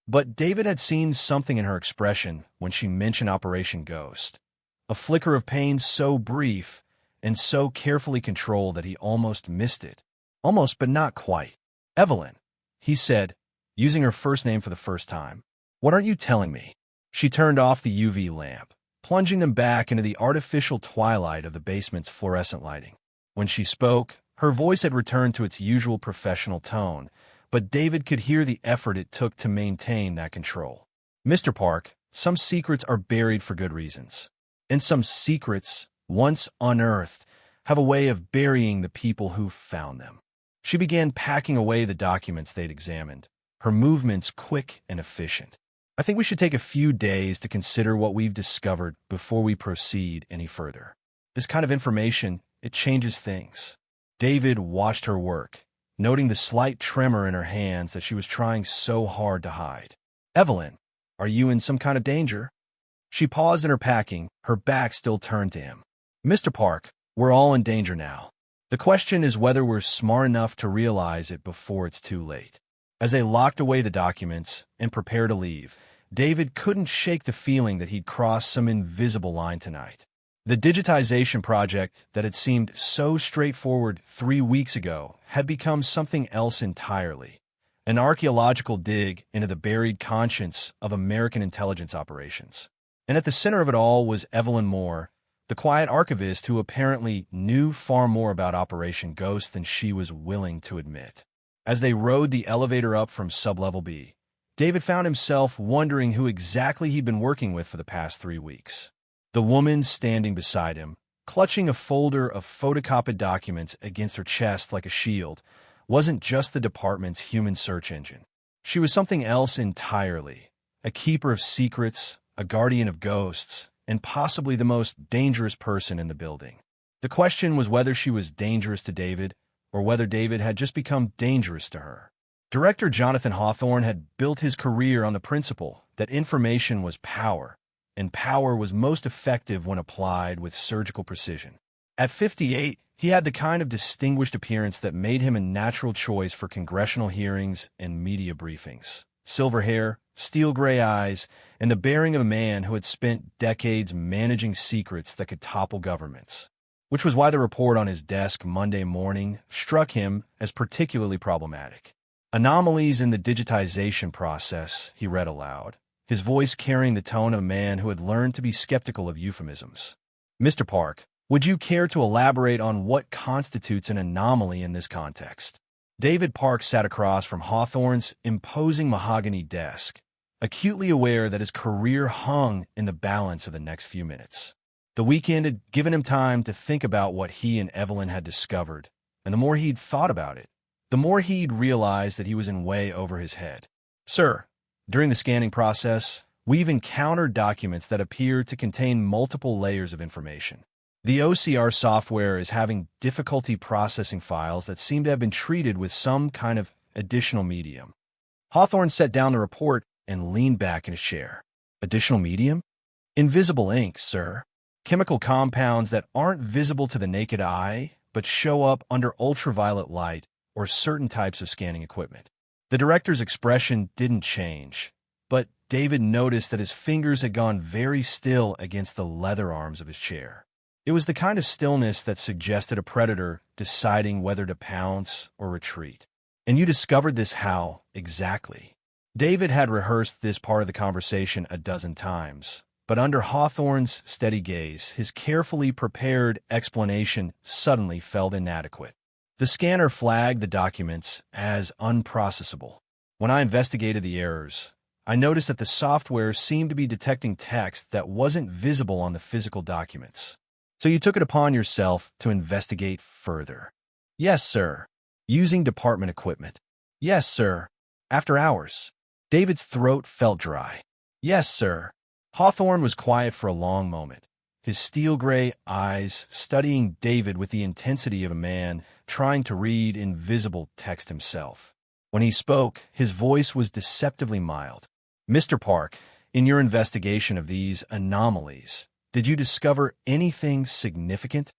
But David had seen something in her expression when she mentioned Operation Ghost. A flicker of pain so brief and so carefully controlled that he almost missed it. Almost, but not quite. Evelyn, he said, using her first name for the first time. What aren't you telling me? She turned off the UV lamp, plunging them back into the artificial twilight of the basement's fluorescent lighting. When she spoke, her voice had returned to its usual professional tone, but David could hear the effort it took to maintain that control. Mr. Park, some secrets are buried for good reasons. And some secrets, once unearthed, have a way of burying the people who found them. She began packing away the documents they'd examined, her movements quick and efficient. I think we should take a few days to consider what we've discovered before we proceed any further. This kind of information, it changes things. David watched her work, noting the slight tremor in her hands that she was trying so hard to hide. Evelyn, are you in some kind of danger? She paused in her packing, her back still turned to him. Mr. Park, we're all in danger now. The question is whether we're smart enough to realize it before it's too late. As they locked away the documents and prepared to leave, David couldn't shake the feeling that he'd crossed some invisible line tonight. The digitization project that had seemed so straightforward 3 weeks ago had become something else entirely, an archaeological dig into the buried conscience of American intelligence operations. And at the center of it all was Evelyn Moore, the quiet archivist who apparently knew far more about Operation Ghost than she was willing to admit. As they rode the elevator up from sublevel B, David found himself wondering who exactly he'd been working with for the past 3 weeks. The woman standing beside him, clutching a folder of photocopied documents against her chest like a shield, wasn't just the department's human search engine. She was something else entirely, a keeper of secrets, a guardian of ghosts, and possibly the most dangerous person in the building. The question was whether she was dangerous to David, or whether David had just become dangerous to her. Director Jonathan Hawthorne had built his career on the principle that information was power, and power was most effective when applied with surgical precision. At 58, He had the kind of distinguished appearance that made him a natural choice for congressional hearings and media briefings. Silver hair, steel gray eyes, and the bearing of a man who had spent decades managing secrets that could topple governments. Which was why the report on his desk Monday morning struck him as particularly problematic. Anomalies in the digitization process, he read aloud, his voice carrying the tone of a man who had learned to be skeptical of euphemisms. Mr. Park, would you care to elaborate on what constitutes an anomaly in this context? David Park sat across from Hawthorne's imposing mahogany desk, acutely aware that his career hung in the balance of the next few minutes. The weekend had given him time to think about what he and Evelyn had discovered, and the more he'd thought about it, the more he'd realized that he was in way over his head. Sir, during the scanning process, we've encountered documents that appear to contain multiple layers of information. The OCR software is having difficulty processing files that seem to have been treated with some kind of additional medium. Hawthorne set down the report and leaned back in his chair. Additional medium? Invisible ink, sir. Chemical compounds that aren't visible to the naked eye, but show up under ultraviolet light or certain types of scanning equipment. The director's expression didn't change, but David noticed that his fingers had gone very still against the leather arms of his chair. It was the kind of stillness that suggested a predator deciding whether to pounce or retreat. And you discovered this how, exactly? David had rehearsed this part of the conversation a dozen times, but under Hawthorne's steady gaze, his carefully prepared explanation suddenly felt inadequate. The scanner flagged the documents as unprocessable. When I investigated the errors, I noticed that the software seemed to be detecting text that wasn't visible on the physical documents. So you took it upon yourself to investigate further. Yes, sir. Using department equipment. Yes, sir. After hours. David's throat felt dry. Yes, sir. Hawthorne was quiet for a long moment, his steel-gray eyes studying David with the intensity of a man trying to read invisible text himself. When he spoke, his voice was deceptively mild. Mr. Park, in your investigation of these anomalies, did you discover anything significant?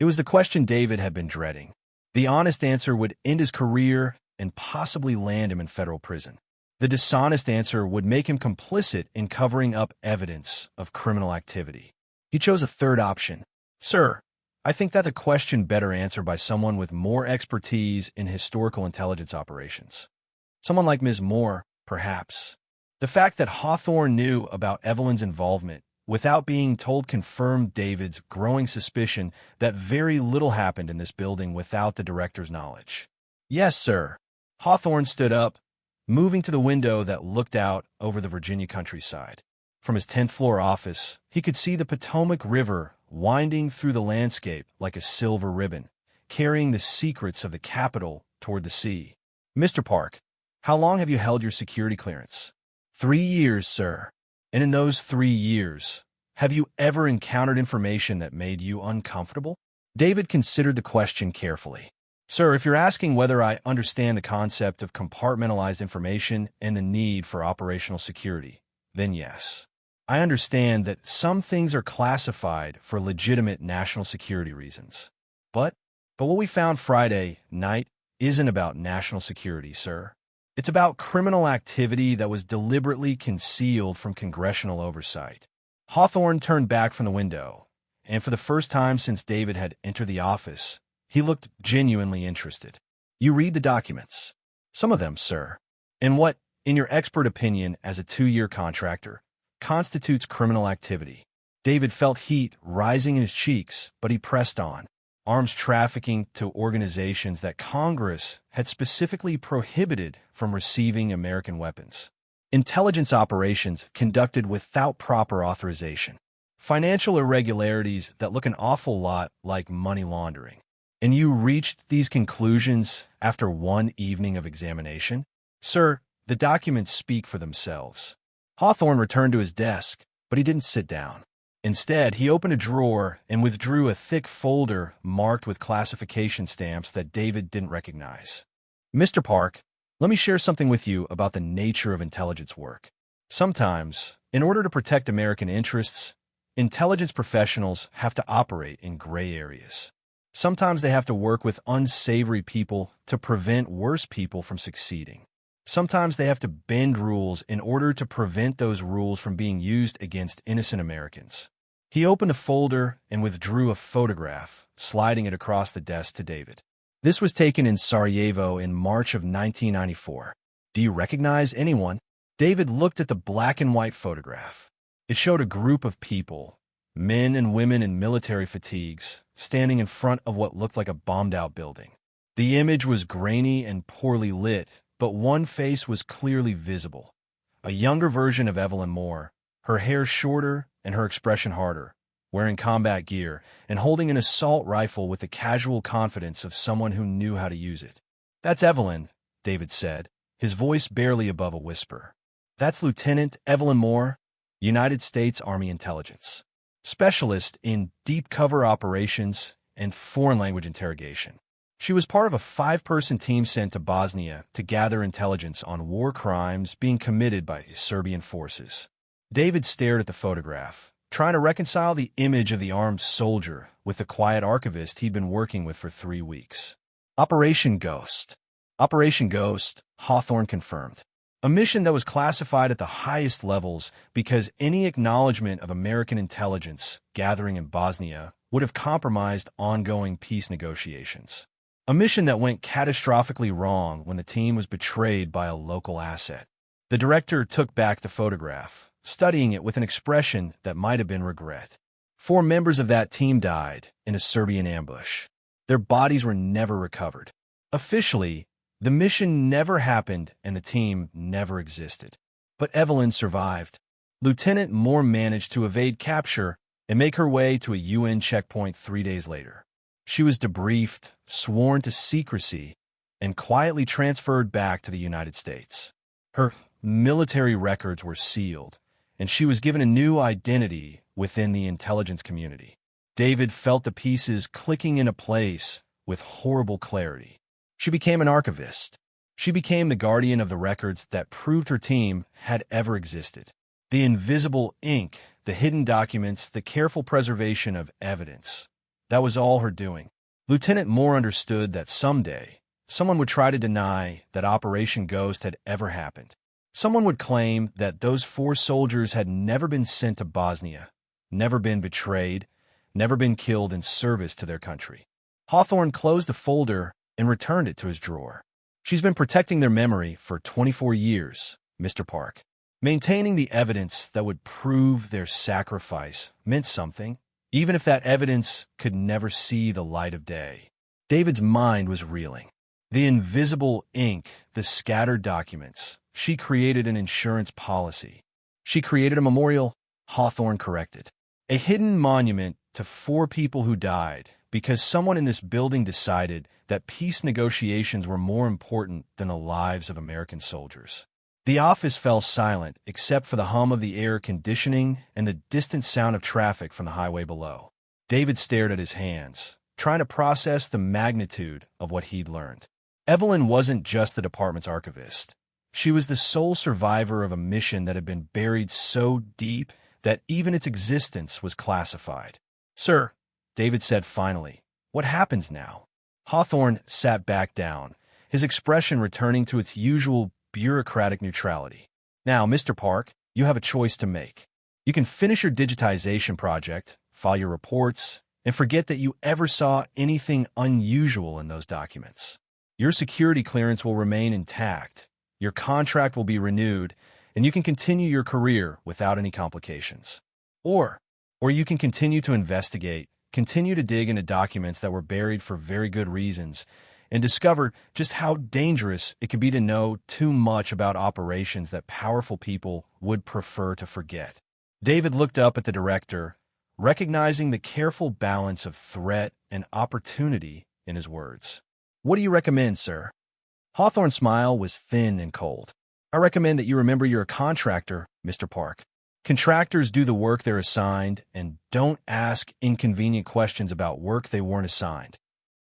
It was the question David had been dreading. The honest answer would end his career and possibly land him in federal prison. The dishonest answer would make him complicit in covering up evidence of criminal activity. He chose a third option. Sir, I think that's a question better answered by someone with more expertise in historical intelligence operations. Someone like Ms. Moore, perhaps. The fact that Hawthorne knew about Evelyn's involvement without being told confirmed David's growing suspicion that very little happened in this building without the director's knowledge. Yes, sir. Hawthorne stood up, moving to the window that looked out over the Virginia countryside. From his 10th-floor office, he could see the Potomac River winding through the landscape like a silver ribbon, carrying the secrets of the capital toward the sea. Mr. Park, how long have you held your security clearance? 3 years, sir. And in those 3 years, have you ever encountered information that made you uncomfortable? David considered the question carefully. Sir, if you're asking whether I understand the concept of compartmentalized information and the need for operational security, then yes. I understand that some things are classified for legitimate national security reasons. But what we found Friday night isn't about national security, sir. It's about criminal activity that was deliberately concealed from congressional oversight. Hawthorne turned back from the window, and for the first time since David had entered the office, he looked genuinely interested. You read the documents. Some of them, sir. And what, in your expert opinion as a 2-year contractor, constitutes criminal activity? David felt heat rising in his cheeks, but he pressed on. Arms trafficking to organizations that Congress had specifically prohibited from receiving American weapons. Intelligence operations conducted without proper authorization. Financial irregularities that look an awful lot like money laundering. And you reached these conclusions after one evening of examination? Sir, the documents speak for themselves. Hawthorne returned to his desk, but he didn't sit down. Instead, he opened a drawer and withdrew a thick folder marked with classification stamps that David didn't recognize. Mr. Park, let me share something with you about the nature of intelligence work. Sometimes, in order to protect American interests, intelligence professionals have to operate in gray areas. Sometimes they have to work with unsavory people to prevent worse people from succeeding. Sometimes they have to bend rules in order to prevent those rules from being used against innocent Americans. He opened a folder and withdrew a photograph, sliding it across the desk to David. This was taken in Sarajevo in March of 1994. Do you recognize anyone? David looked at the black and white photograph. It showed a group of people, men and women in military fatigues, standing in front of what looked like a bombed-out building. The image was grainy and poorly lit, but one face was clearly visible. A younger version of Evelyn Moore, her hair shorter and her expression harder, wearing combat gear and holding an assault rifle with the casual confidence of someone who knew how to use it. "That's Evelyn," David said, his voice barely above a whisper. "That's Lieutenant Evelyn Moore, United States Army Intelligence, specialist in deep cover operations and foreign language interrogation. She was part of a 5-person team sent to Bosnia to gather intelligence on war crimes being committed by Serbian forces." David stared at the photograph, trying to reconcile the image of the armed soldier with the quiet archivist he'd been working with for 3 weeks. Operation Ghost. Operation Ghost, Hawthorne confirmed. A mission that was classified at the highest levels because any acknowledgement of American intelligence gathering in Bosnia would have compromised ongoing peace negotiations. A mission that went catastrophically wrong when the team was betrayed by a local asset. The director took back the photograph, studying it with an expression that might have been regret. 4 members of that team died in a Serbian ambush. Their bodies were never recovered. Officially, the mission never happened and the team never existed. But Evelyn survived. Lieutenant Moore managed to evade capture and make her way to a UN checkpoint 3 days later. She was debriefed, sworn to secrecy, and quietly transferred back to the United States. Her military records were sealed, and she was given a new identity within the intelligence community. David felt the pieces clicking into place with horrible clarity. She became an archivist. She became the guardian of the records that proved her team had ever existed. The invisible ink, the hidden documents, the careful preservation of evidence. That was all her doing. Lieutenant Moore understood that someday, someone would try to deny that Operation Ghost had ever happened. Someone would claim that those 4 soldiers had never been sent to Bosnia, never been betrayed, never been killed in service to their country. Hawthorne closed the folder and returned it to his drawer. "She's been protecting their memory for 24 years, Mr. Park. Maintaining the evidence that would prove their sacrifice meant something, even if that evidence could never see the light of day." David's mind was reeling. The invisible ink, the scattered documents. She created an insurance policy. She created a memorial, Hawthorne corrected. A hidden monument to 4 people who died because someone in this building decided that peace negotiations were more important than the lives of American soldiers. The office fell silent except for the hum of the air conditioning and the distant sound of traffic from the highway below. David stared at his hands, trying to process the magnitude of what he'd learned. Evelyn wasn't just the department's archivist. She was the sole survivor of a mission that had been buried so deep that even its existence was classified. "Sir," David said finally, "what happens now?" Hawthorne sat back down, his expression returning to its usual bureaucratic neutrality. "Now, Mr. Park, you have a choice to make. You can finish your digitization project, file your reports, and forget that you ever saw anything unusual in those documents. Your security clearance will remain intact, your contract will be renewed, and you can continue your career without any complications. Or you can continue to investigate, continue to dig into documents that were buried for very good reasons, and discover just how dangerous it can be to know too much about operations that powerful people would prefer to forget." David looked up at the director, recognizing the careful balance of threat and opportunity in his words. "What do you recommend, sir?" Hawthorne's smile was thin and cold. "I recommend that you remember you're a contractor, Mr. Park. Contractors do the work they're assigned and don't ask inconvenient questions about work they weren't assigned.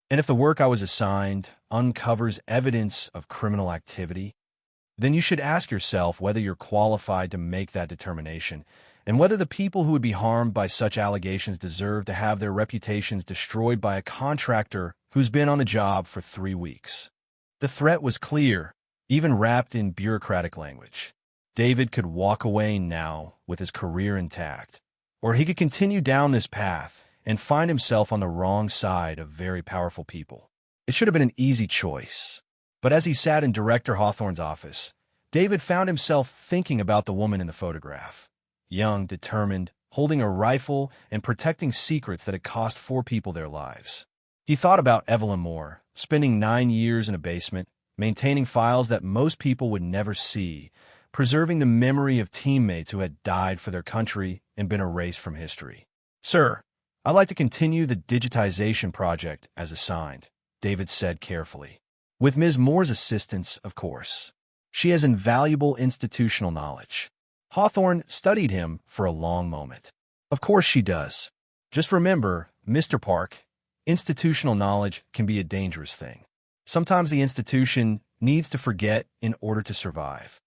And if the work I was assigned uncovers evidence of criminal activity, then you should ask yourself whether you're qualified to make that determination, and whether the people who would be harmed by such allegations deserve to have their reputations destroyed by a contractor who's been on the job for 3 weeks. The threat was clear, even wrapped in bureaucratic language. David could walk away now with his career intact, or he could continue down this path and find himself on the wrong side of very powerful people. It should have been an easy choice. But as he sat in Director Hawthorne's office, David found himself thinking about the woman in the photograph. Young, determined, holding a rifle and protecting secrets that had cost 4 people their lives. He thought about Evelyn Moore, spending 9 years in a basement, maintaining files that most people would never see, preserving the memory of teammates who had died for their country and been erased from history. "Sir, I'd like to continue the digitization project as assigned," David said carefully. "With Ms. Moore's assistance, of course. She has invaluable institutional knowledge." Hawthorne studied him for a long moment. "Of course she does. Just remember, Mr. Park, institutional knowledge can be a dangerous thing. Sometimes the institution needs to forget in order to survive."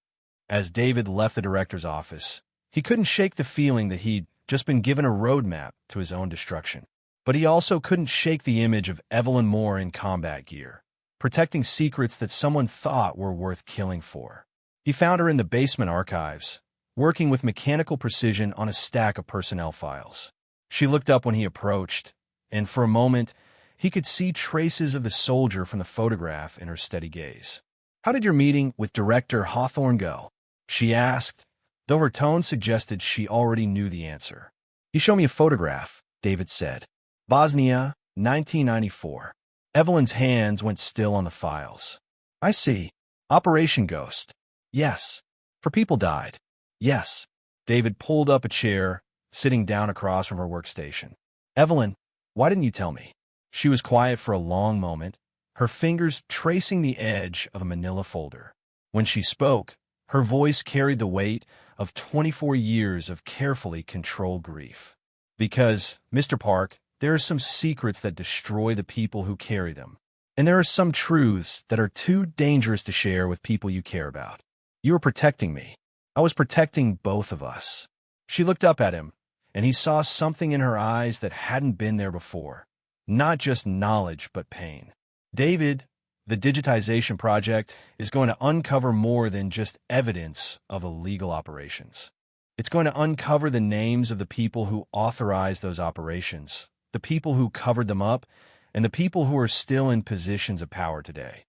As David left the director's office, he couldn't shake the feeling that he'd just been given a roadmap to his own destruction. But he also couldn't shake the image of Evelyn Moore in combat gear, protecting secrets that someone thought were worth killing for. He found her in the basement archives, working with mechanical precision on a stack of personnel files. She looked up when he approached, and for a moment, he could see traces of the soldier from the photograph in her steady gaze. "How did your meeting with Director Hawthorne go?" she asked, though her tone suggested she already knew the answer. "He showed me a photograph," David said. "Bosnia, 1994. Evelyn's hands went still on the files. "I see. Operation Ghost. Yes. 4 people died. Yes." David pulled up a chair, sitting down across from her workstation. "Evelyn, why didn't you tell me?" She was quiet for a long moment, her fingers tracing the edge of a manila folder. When she spoke, her voice carried the weight of 24 years of carefully controlled grief. "Because, Mr. Park, there are some secrets that destroy the people who carry them. And there are some truths that are too dangerous to share with people you care about. You were protecting me. I was protecting both of us." She looked up at him, and he saw something in her eyes that hadn't been there before. Not just knowledge, but pain. "David, the digitization project is going to uncover more than just evidence of illegal operations. It's going to uncover the names of the people who authorized those operations, the people who covered them up, and the people who are still in positions of power today.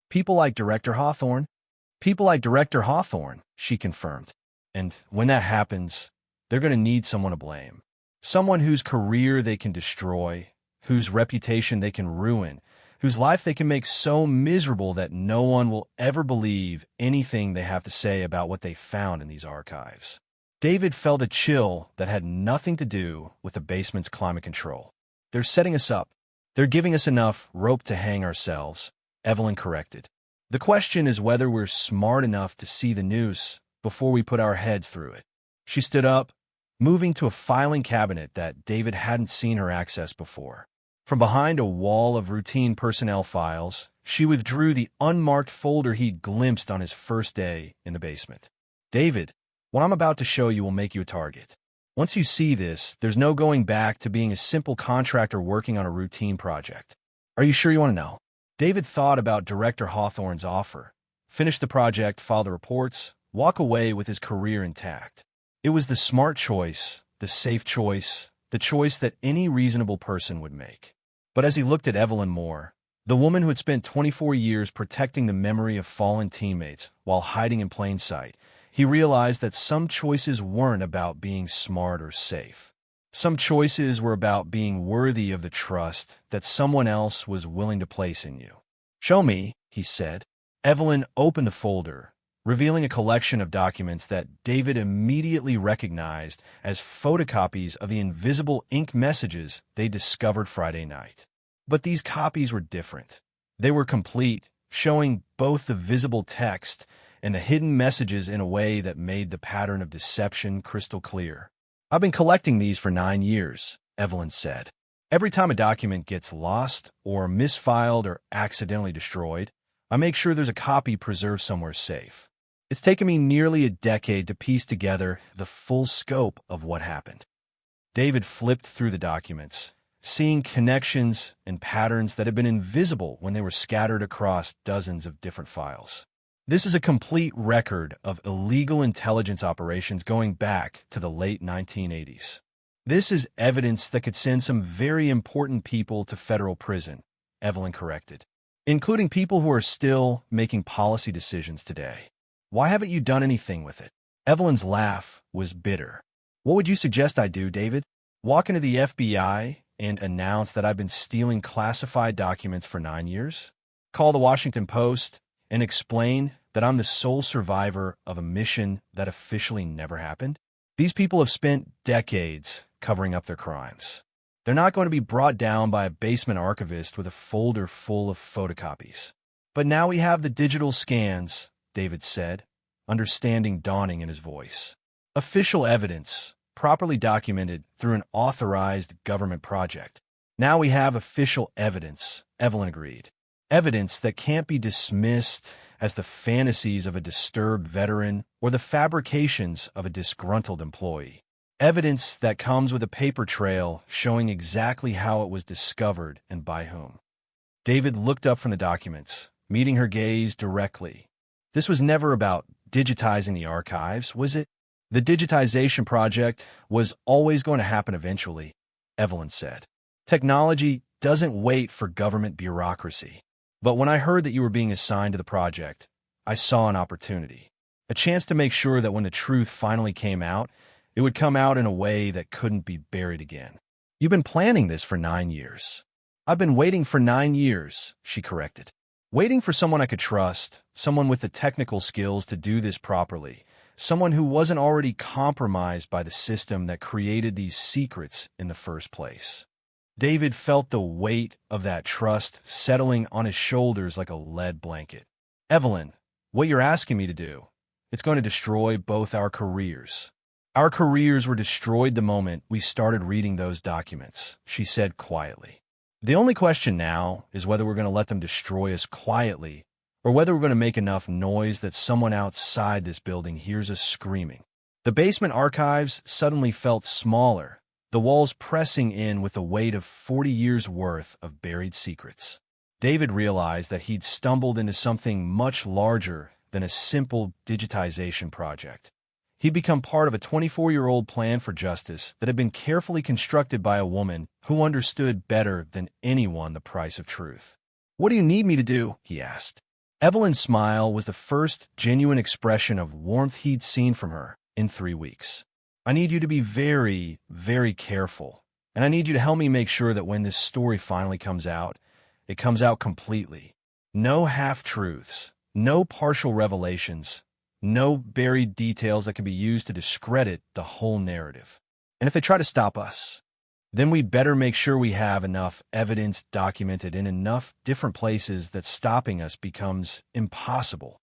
People like Director Hawthorne. People like Director Hawthorne," she confirmed. "And when that happens, they're going to need someone to blame. Someone whose career they can destroy, whose reputation they can ruin, whose life they can make so miserable that no one will ever believe anything they have to say about what they found in these archives." David felt a chill that had nothing to do with the basement's climate control. "They're setting us up. They're giving us enough rope to hang ourselves," Evelyn corrected. "The question is whether we're smart enough to see the noose before we put our heads through it." She stood up, moving to a filing cabinet that David hadn't seen her access before. From behind a wall of routine personnel files, she withdrew the unmarked folder he'd glimpsed on his first day in the basement. "David, what I'm about to show you will make you a target. Once you see this, there's no going back to being a simple contractor working on a routine project. Are you sure you want to know?" David thought about Director Hawthorne's offer, finish the project, file the reports, walk away with his career intact. It was the smart choice, the safe choice, the choice that any reasonable person would make. But as he looked at Evelyn Moore, the woman who had spent 24 years protecting the memory of fallen teammates while hiding in plain sight, he realized that some choices weren't about being smart or safe. Some choices were about being worthy of the trust that someone else was willing to place in you. "Show me," he said. Evelyn opened the folder, revealing a collection of documents that David immediately recognized as photocopies of the invisible ink messages they discovered Friday night. But these copies were different. They were complete, showing both the visible text and the hidden messages in a way that made the pattern of deception crystal clear. "I've been collecting these for 9 years, Evelyn said. "Every time a document gets lost or misfiled or accidentally destroyed, I make sure there's a copy preserved somewhere safe. It's taken me nearly a decade to piece together the full scope of what happened. David flipped through the documents, seeing connections and patterns that had been invisible when they were scattered across dozens of different files. This is a complete record of illegal intelligence operations going back to the late 1980s. This is evidence that could send some very important people to federal prison, Evelyn corrected, including people who are still making policy decisions today. Why haven't you done anything with it? Evelyn's laugh was bitter. What would you suggest I do, David? Walk into the FBI and announce that I've been stealing classified documents for 9 years? Call the Washington Post and explain that I'm the sole survivor of a mission that officially never happened? These people have spent decades covering up their crimes. They're not going to be brought down by a basement archivist with a folder full of photocopies. But now we have the digital scans, David said, understanding dawning in his voice. Official evidence, properly documented through an authorized government project. Now we have official evidence, Evelyn agreed. Evidence that can't be dismissed as the fantasies of a disturbed veteran or the fabrications of a disgruntled employee. Evidence that comes with a paper trail showing exactly how it was discovered and by whom. David looked up from the documents, meeting her gaze directly. This was never about digitizing the archives, was it? The digitization project was always going to happen eventually, Evelyn said. Technology doesn't wait for government bureaucracy. But when I heard that you were being assigned to the project, I saw an opportunity. A chance to make sure that when the truth finally came out, it would come out in a way that couldn't be buried again. You've been planning this for 9 years. I've been waiting for 9 years, she corrected. Waiting for someone I could trust, someone with the technical skills to do this properly, someone who wasn't already compromised by the system that created these secrets in the first place. David felt the weight of that trust settling on his shoulders like a lead blanket. Evelyn, what you're asking me to do, it's going to destroy both our careers. Our careers were destroyed the moment we started reading those documents, she said quietly. The only question now is whether we're going to let them destroy us quietly or whether we're going to make enough noise that someone outside this building hears us screaming. The basement archives suddenly felt smaller, the walls pressing in with the weight of 40 years' worth of buried secrets. David realized that he'd stumbled into something much larger than a simple digitization project. He'd become part of a 24-year-old plan for justice that had been carefully constructed by a woman who understood better than anyone the price of truth. What do you need me to do? He asked. Evelyn's smile was the first genuine expression of warmth he'd seen from her in 3 weeks. I need you to be very, very careful, and I need you to help me make sure that when this story finally comes out, it comes out completely. No half-truths, no partial revelations, no buried details that can be used to discredit the whole narrative. And if they try to stop us, then we better make sure we have enough evidence documented in enough different places that stopping us becomes impossible.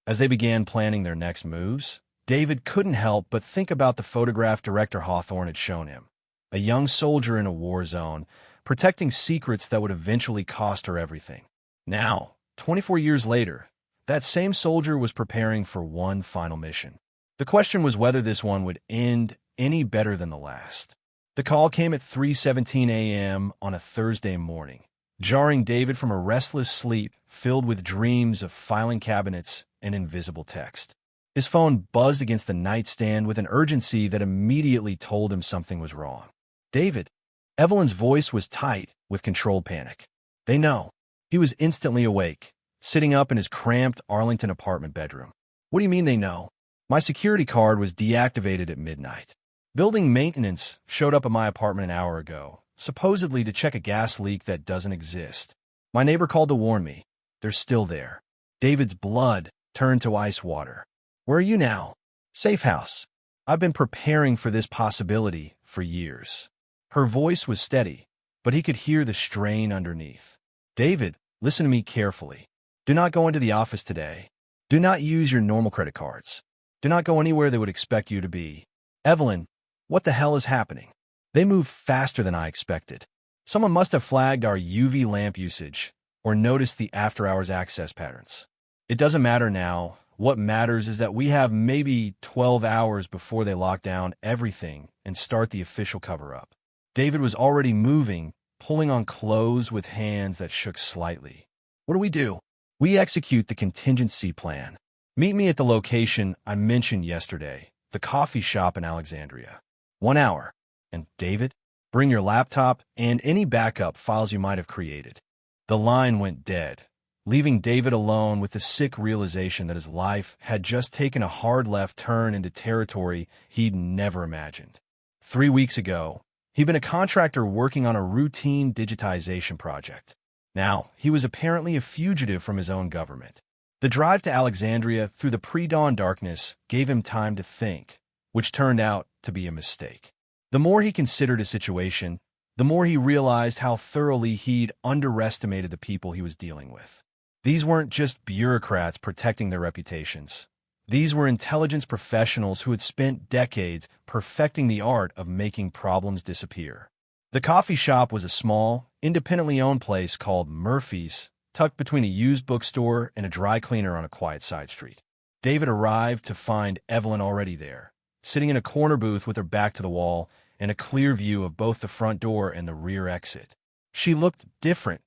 As they began planning their next moves, David couldn't help but think about the photograph Director Hawthorne had shown him. A young soldier in a war zone, protecting secrets that would eventually cost her everything. Now, 24 years later, that same soldier was preparing for one final mission. The question was whether this one would end any better than the last. The call came at 3:17 a.m. on a Thursday morning, jarring David from a restless sleep filled with dreams of filing cabinets and invisible text. His phone buzzed against the nightstand with an urgency that immediately told him something was wrong. David. Evelyn's voice was tight with controlled panic. They know. He was instantly awake, sitting up in his cramped Arlington apartment bedroom. What do you mean they know? My security card was deactivated at midnight. Building maintenance showed up at my apartment an hour ago, supposedly to check a gas leak that doesn't exist. My neighbor called to warn me. They're still there. David's blood turned to ice water. Where are you now? Safe house. I've been preparing for this possibility for years. Her voice was steady, but he could hear the strain underneath. David, listen to me carefully. Do not go into the office today. Do not use your normal credit cards. Do not go anywhere they would expect you to be. Evelyn, what the hell is happening? They move faster than I expected. Someone must have flagged our UV lamp usage or noticed the after-hours access patterns. It doesn't matter now. What matters is that we have maybe 12 hours before they lock down everything and start the official cover-up. David was already moving, pulling on clothes with hands that shook slightly. What do we do? We execute the contingency plan. Meet me at the location I mentioned yesterday, the coffee shop in Alexandria. 1 hour. And David, bring your laptop and any backup files you might have created. The line went dead, leaving David alone with the sick realization that his life had just taken a hard left turn into territory he'd never imagined. 3 weeks ago, he'd been a contractor working on a routine digitization project. Now, he was apparently a fugitive from his own government. The drive to Alexandria through the pre-dawn darkness gave him time to think, which turned out to be a mistake. The more he considered his situation, the more he realized how thoroughly he'd underestimated the people he was dealing with. These weren't just bureaucrats protecting their reputations. These were intelligence professionals who had spent decades perfecting the art of making problems disappear. The coffee shop was a small, independently owned place called Murphy's, tucked between a used bookstore and a dry cleaner on a quiet side street. David arrived to find Evelyn already there, sitting in a corner booth with her back to the wall and a clear view of both the front door and the rear exit. She looked different.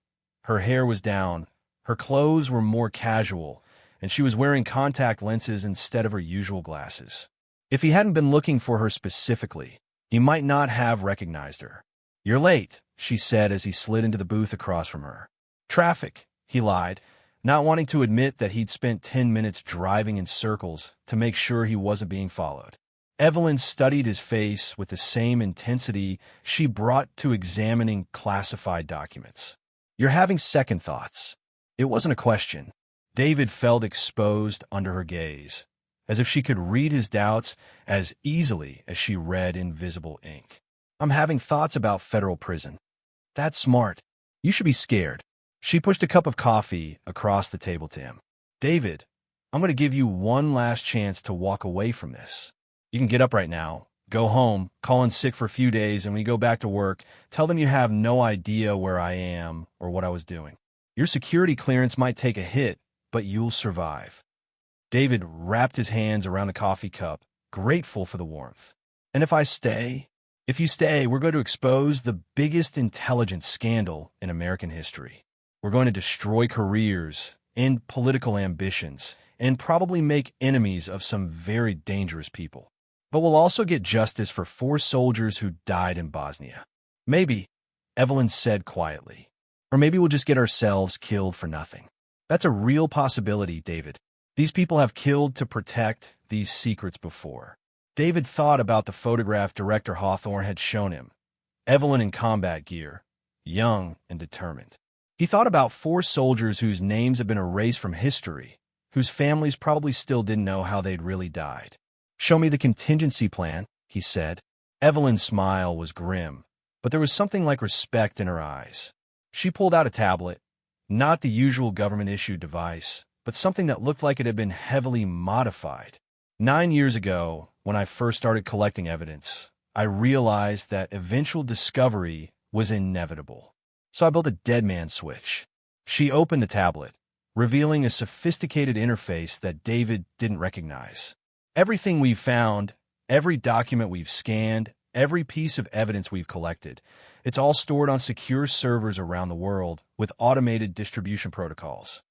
Her hair was down, her clothes were more casual, and she was wearing contact lenses instead of her usual glasses. If he hadn't been looking for her specifically, he might not have recognized her. "You're late," she said as he slid into the booth across from her. "Traffic," he lied, not wanting to admit that he'd spent 10 minutes driving in circles to make sure he wasn't being followed. Evelyn studied his face with the same intensity she brought to examining classified documents. "You're having second thoughts." It wasn't a question. David felt exposed under her gaze, as if she could read his doubts as easily as she read invisible ink. "I'm having thoughts about federal prison." "That's smart. You should be scared." She pushed a cup of coffee across the table to him. "David, I'm going to give you one last chance to walk away from this. You can get up right now, go home, call in sick for a few days, and when you go back to work, tell them you have no idea where I am or what I was doing. Your security clearance might take a hit, but you'll survive." David wrapped his hands around the coffee cup, grateful for the warmth. "And if I stay? If you stay, we're going to expose the biggest intelligence scandal in American history. We're going to destroy careers and political ambitions and probably make enemies of some very dangerous people. But we'll also get justice for 4 soldiers who died in Bosnia. Maybe," Evelyn said quietly. "Or maybe we'll just get ourselves killed for nothing." "That's a real possibility, David. These people have killed to protect these secrets before." David thought about the photograph director Hawthorne had shown him. Evelyn in combat gear, young and determined. He thought about 4 soldiers whose names had been erased from history, whose families probably still didn't know how they'd really died. "Show me the contingency plan," he said. Evelyn's smile was grim, but there was something like respect in her eyes. She pulled out a tablet, not the usual government-issued device, but something that looked like it had been heavily modified. 9 years ago, when I first started collecting evidence, I realized that eventual discovery was inevitable. So I built a dead man switch. She opened the tablet, revealing a sophisticated interface that David didn't recognize. Everything we've found, every document we've scanned, every piece of evidence we've collected, it's all stored on secure servers around the world with automated distribution protocols.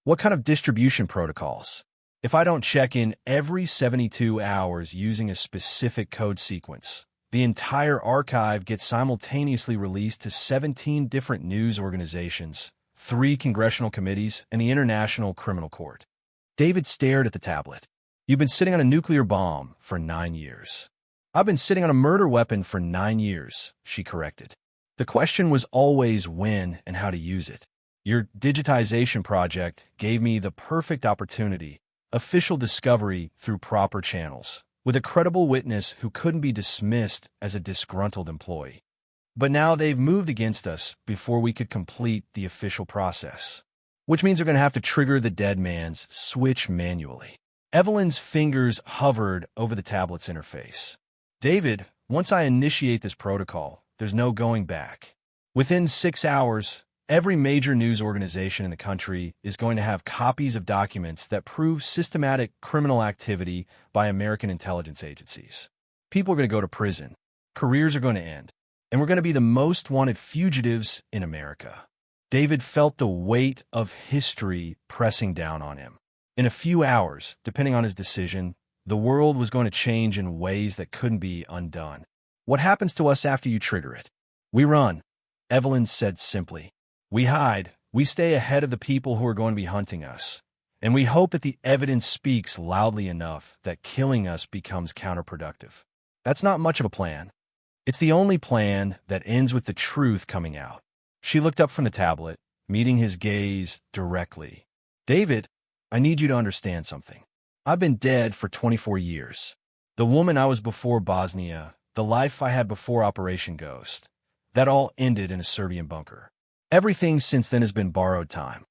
What kind of distribution protocols? If I don't check in every 72 hours using a specific code sequence, the entire archive gets simultaneously released to 17 different news organizations, 3 congressional committees, and the International Criminal Court. David stared at the tablet. "You've been sitting on a nuclear bomb for 9 years. "I've been sitting on a murder weapon for 9 years, she corrected. The question was always when and how to use it. Your digitization project gave me the perfect opportunity, official discovery through proper channels, with a credible witness who couldn't be dismissed as a disgruntled employee. But now they've moved against us before we could complete the official process, which means they're going to have to trigger the dead man's switch manually." Evelyn's fingers hovered over the tablet's interface. "David, once I initiate this protocol, there's no going back. Within 6 hours, Every major news organization in the country is going to have copies of documents that prove systematic criminal activity by American intelligence agencies. People are going to go to prison. Careers are going to end. And we're going to be the most wanted fugitives in America. David felt the weight of history pressing down on him. In a few hours, depending on his decision, the world was going to change in ways that couldn't be undone. What happens to us after you trigger it? We run, Evelyn said simply. We hide. We stay ahead of the people who are going to be hunting us. And we hope that the evidence speaks loudly enough that killing us becomes counterproductive. That's not much of a plan. It's the only plan that ends with the truth coming out. She looked up from the tablet, meeting his gaze directly. David, I need you to understand something. I've been dead for 24 years. The woman I was before Bosnia, the life I had before Operation Ghost, that all ended in a Serbian bunker. Everything since then has been borrowed time.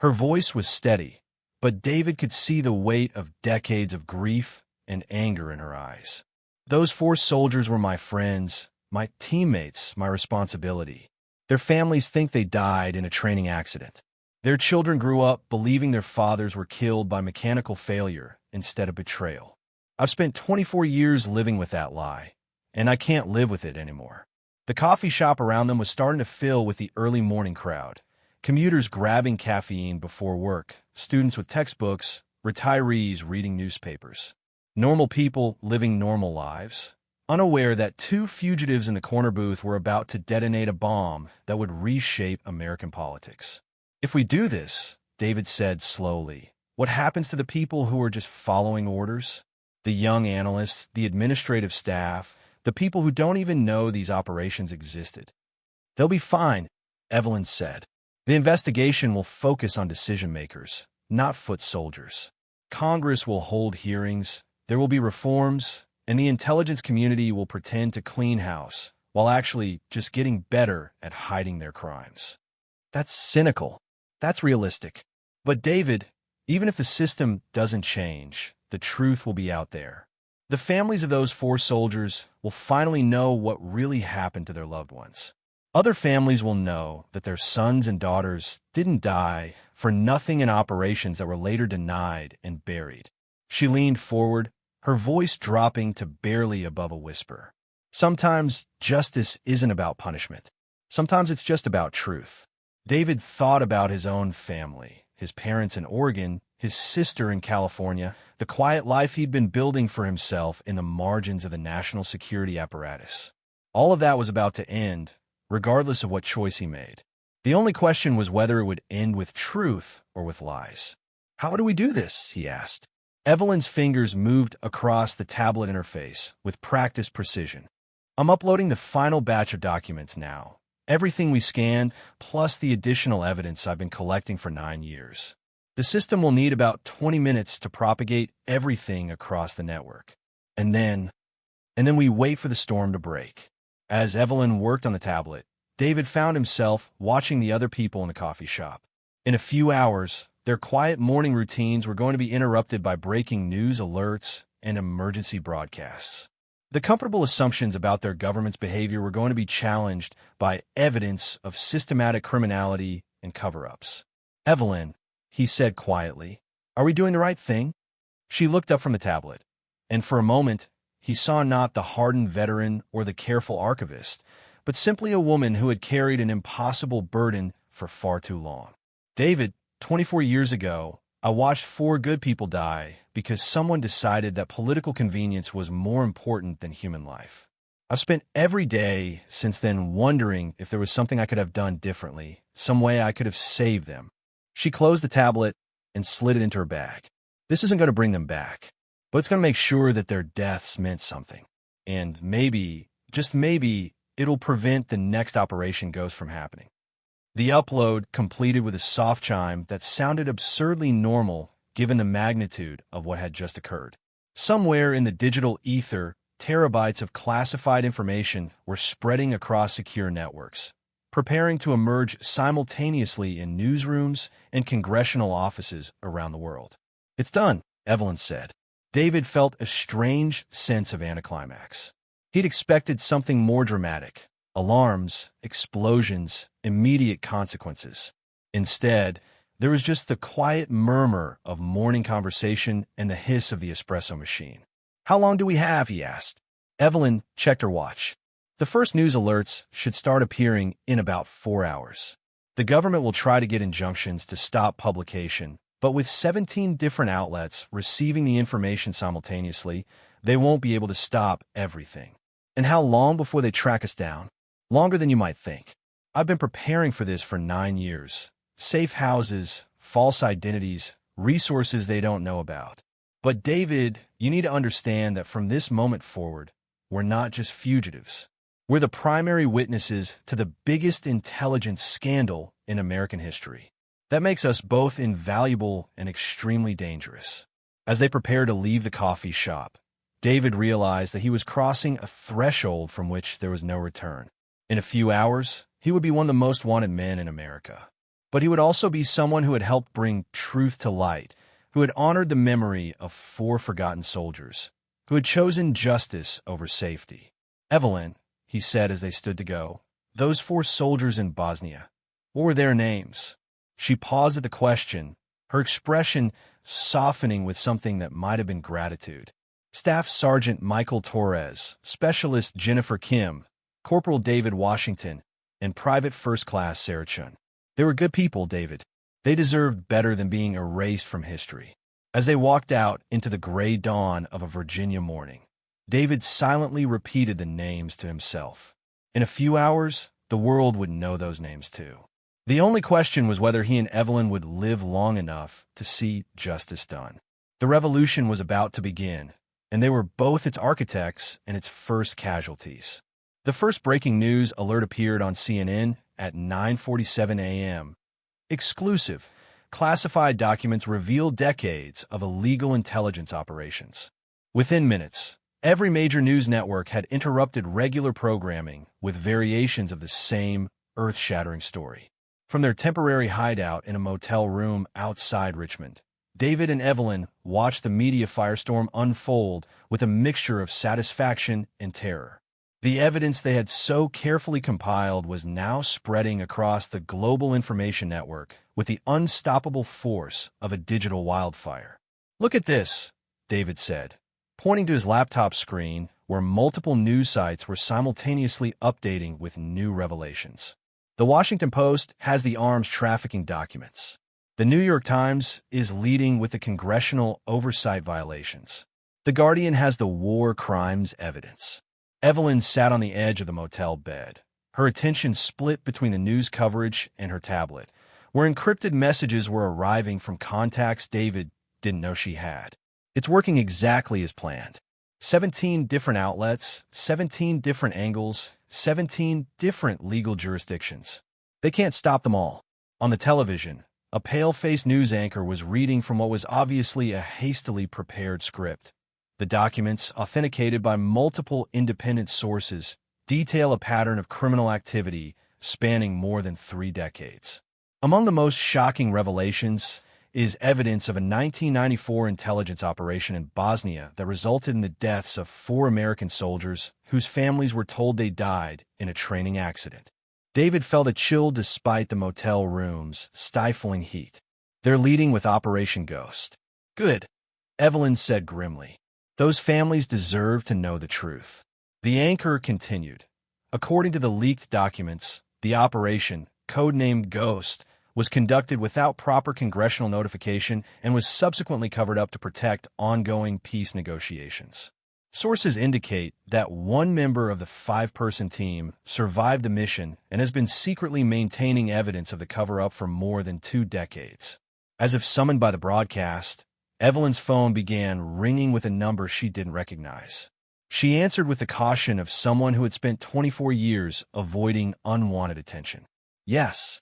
Her voice was steady, but David could see the weight of decades of grief and anger in her eyes. Those 4 soldiers were my friends, my teammates, my responsibility. Their families think they died in a training accident. Their children grew up believing their fathers were killed by mechanical failure instead of betrayal. I've spent 24 years living with that lie, and I can't live with it anymore. The coffee shop around them was starting to fill with the early morning crowd. Commuters grabbing caffeine before work, students with textbooks, retirees reading newspapers. Normal people living normal lives, unaware that 2 fugitives in the corner booth were about to detonate a bomb that would reshape American politics. If we do this, David said slowly, what happens to the people who are just following orders? The young analysts, the administrative staff, the people who don't even know these operations existed. They'll be fine, Evelyn said. The investigation will focus on decision-makers, not foot soldiers. Congress will hold hearings, there will be reforms, and the intelligence community will pretend to clean house, while actually just getting better at hiding their crimes. That's cynical. That's realistic. But David, even if the system doesn't change, the truth will be out there. The families of those 4 soldiers will finally know what really happened to their loved ones. Other families will know that their sons and daughters didn't die for nothing in operations that were later denied and buried. She leaned forward, her voice dropping to barely above a whisper. Sometimes justice isn't about punishment. Sometimes it's just about truth. David thought about his own family, his parents in Oregon, his sister in California, the quiet life he'd been building for himself in the margins of the national security apparatus. All of that was about to end, regardless of what choice he made. The only question was whether it would end with truth or with lies. How do we do this? He asked. Evelyn's fingers moved across the tablet interface with practiced precision. I'm uploading the final batch of documents now. Everything we scanned, plus the additional evidence I've been collecting for 9 years. The system will need about 20 minutes to propagate everything across the network. And then we wait for the storm to break. As Evelyn worked on the tablet, David found himself watching the other people in the coffee shop. In a few hours, their quiet morning routines were going to be interrupted by breaking news alerts and emergency broadcasts. The comfortable assumptions about their government's behavior were going to be challenged by evidence of systematic criminality and cover-ups. Evelyn, he said quietly, are we doing the right thing? She looked up from the tablet, and for a moment, he saw not the hardened veteran or the careful archivist, but simply a woman who had carried an impossible burden for far too long. David, 24 years ago, I watched 4 good people die because someone decided that political convenience was more important than human life. I've spent every day since then wondering if there was something I could have done differently, some way I could have saved them. She closed the tablet and slid it into her bag. This isn't going to bring them back, but it's going to make sure that their deaths meant something. And maybe, just maybe, it'll prevent the next Operation Ghost from happening. The upload completed with a soft chime that sounded absurdly normal given the magnitude of what had just occurred. Somewhere in the digital ether, terabytes of classified information were spreading across secure networks, preparing to emerge simultaneously in newsrooms and congressional offices around the world. It's done, Evelyn said. David felt a strange sense of anticlimax. He'd expected something more dramatic, Alarms, explosions, immediate consequences. Instead, there was just the quiet murmur of morning conversation and the hiss of the espresso machine. "How long do we have?" he asked. Evelyn checked her watch. "The first news alerts should start appearing in about 4 hours. The government will try to get injunctions to stop publication, but with 17 different outlets receiving the information simultaneously, they won't be able to stop everything." "And how long before they track us down?" "Longer than you might think. I've been preparing for this for 9 years. Safe houses, false identities, resources they don't know about. But David, you need to understand that from this moment forward, we're not just fugitives. We're the primary witnesses to the biggest intelligence scandal in American history. That makes us both invaluable and extremely dangerous." As they prepared to leave the coffee shop, David realized that he was crossing a threshold from which there was no return. In a few hours, he would be one of the most wanted men in America. But he would also be someone who had helped bring truth to light, who had honored the memory of 4 forgotten soldiers, who had chosen justice over safety. "Evelyn," he said as they stood to go, "those 4 soldiers in Bosnia, what were their names?" She paused at the question, her expression softening with something that might have been gratitude. "Staff Sergeant Michael Torres, Specialist Jennifer Kim, Corporal David Washington, and Private First Class Sarah Chun. They were good people, David. They deserved better than being erased from history." As they walked out into the gray dawn of a Virginia morning, David silently repeated the names to himself. In a few hours, the world would know those names too. The only question was whether he and Evelyn would live long enough to see justice done. The revolution was about to begin, and they were both its architects and its first casualties. The first breaking news alert appeared on CNN at 9:47 a.m. Exclusive. Classified documents reveal decades of illegal intelligence operations. Within minutes, every major news network had interrupted regular programming with variations of the same earth-shattering story. From their temporary hideout in a motel room outside Richmond, David and Evelyn watched the media firestorm unfold with a mixture of satisfaction and terror. The evidence they had so carefully compiled was now spreading across the global information network with the unstoppable force of a digital wildfire. "Look at this," David said, pointing to his laptop screen where multiple news sites were simultaneously updating with new revelations. The Washington Post has the arms trafficking documents. The New York Times is leading with the congressional oversight violations. The Guardian has the war crimes evidence. Evelyn sat on the edge of the motel bed, her attention split between the news coverage and her tablet, where encrypted messages were arriving from contacts David didn't know she had. "It's working exactly as planned. 17 different outlets, 17 different angles, 17 different legal jurisdictions. They can't stop them all." On the television, a pale-faced news anchor was reading from what was obviously a hastily prepared script. The documents, authenticated by multiple independent sources, detail a pattern of criminal activity spanning more than 3 decades. Among the most shocking revelations is evidence of a 1994 intelligence operation in Bosnia that resulted in the deaths of 4 American soldiers whose families were told they died in a training accident. David felt a chill despite the motel room's stifling heat. "They're leading with Operation Ghost." "Good," Evelyn said grimly. "Those families deserve to know the truth." The anchor continued. According to the leaked documents, the operation, codenamed Ghost, was conducted without proper congressional notification and was subsequently covered up to protect ongoing peace negotiations. Sources indicate that 1 member of the 5-person team survived the mission and has been secretly maintaining evidence of the cover-up for more than 2 decades. As if summoned by the broadcast, Evelyn's phone began ringing with a number she didn't recognize. She answered with the caution of someone who had spent 24 years avoiding unwanted attention. "Yes.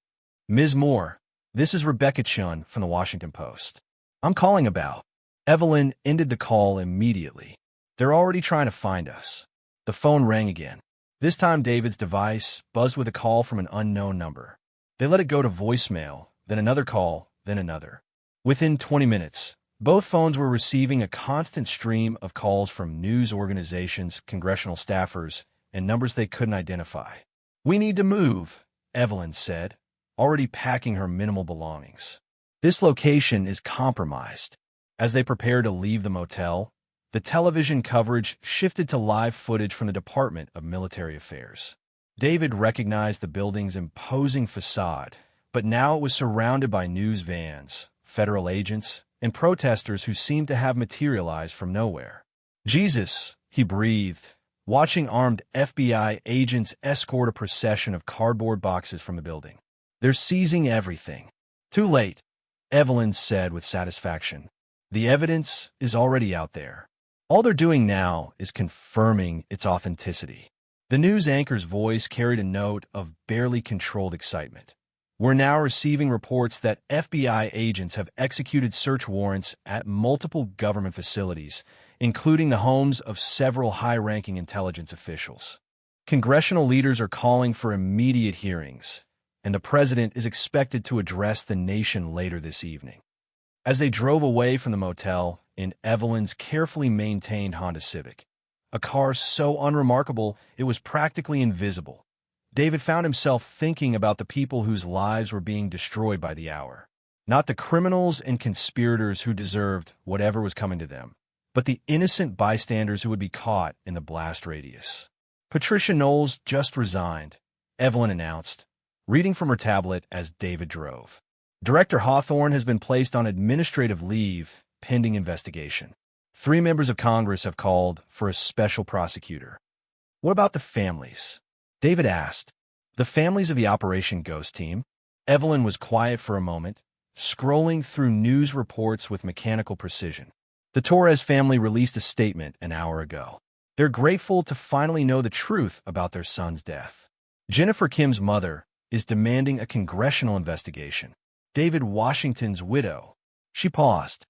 Ms. Moore, this is Rebecca Chun from the Washington Post. I'm calling about." Evelyn ended the call immediately. "They're already trying to find us." The phone rang again. This time David's device buzzed with a call from an unknown number. They let it go to voicemail, then another call, then another. Within 20 minutes, both phones were receiving a constant stream of calls from news organizations, congressional staffers, and numbers they couldn't identify. "We need to move," Evelyn said, already packing her minimal belongings. "This location is compromised." As they prepared to leave the motel, the television coverage shifted to live footage from the Department of Military Affairs. David recognized the building's imposing facade, but now it was surrounded by news vans, federal agents, and protesters who seemed to have materialized from nowhere. "Jesus," he breathed, watching armed FBI agents escort a procession of cardboard boxes from the building. "They're seizing everything." "Too late," Evelyn said with satisfaction. "The evidence is already out there. All they're doing now is confirming its authenticity." The news anchor's voice carried a note of barely controlled excitement. "We're now receiving reports that FBI agents have executed search warrants at multiple government facilities, including the homes of several high-ranking intelligence officials. Congressional leaders are calling for immediate hearings, and the president is expected to address the nation later this evening." As they drove away from the motel in Evelyn's carefully maintained Honda Civic, a car so unremarkable it was practically invisible, David found himself thinking about the people whose lives were being destroyed by the hour. Not the criminals and conspirators who deserved whatever was coming to them, but the innocent bystanders who would be caught in the blast radius. "Patricia Knowles just resigned," Evelyn announced, reading from her tablet as David drove. "Director Hawthorne has been placed on administrative leave pending investigation. 3 members of Congress have called for a special prosecutor." "What about the families?" David asked. "The families of the Operation Ghost team?" Evelyn was quiet for a moment, scrolling through news reports with mechanical precision. "The Torres family released a statement an hour ago. They're grateful to finally know the truth about their son's death. Jennifer Kim's mother is demanding a congressional investigation. David Washington's widow." She paused.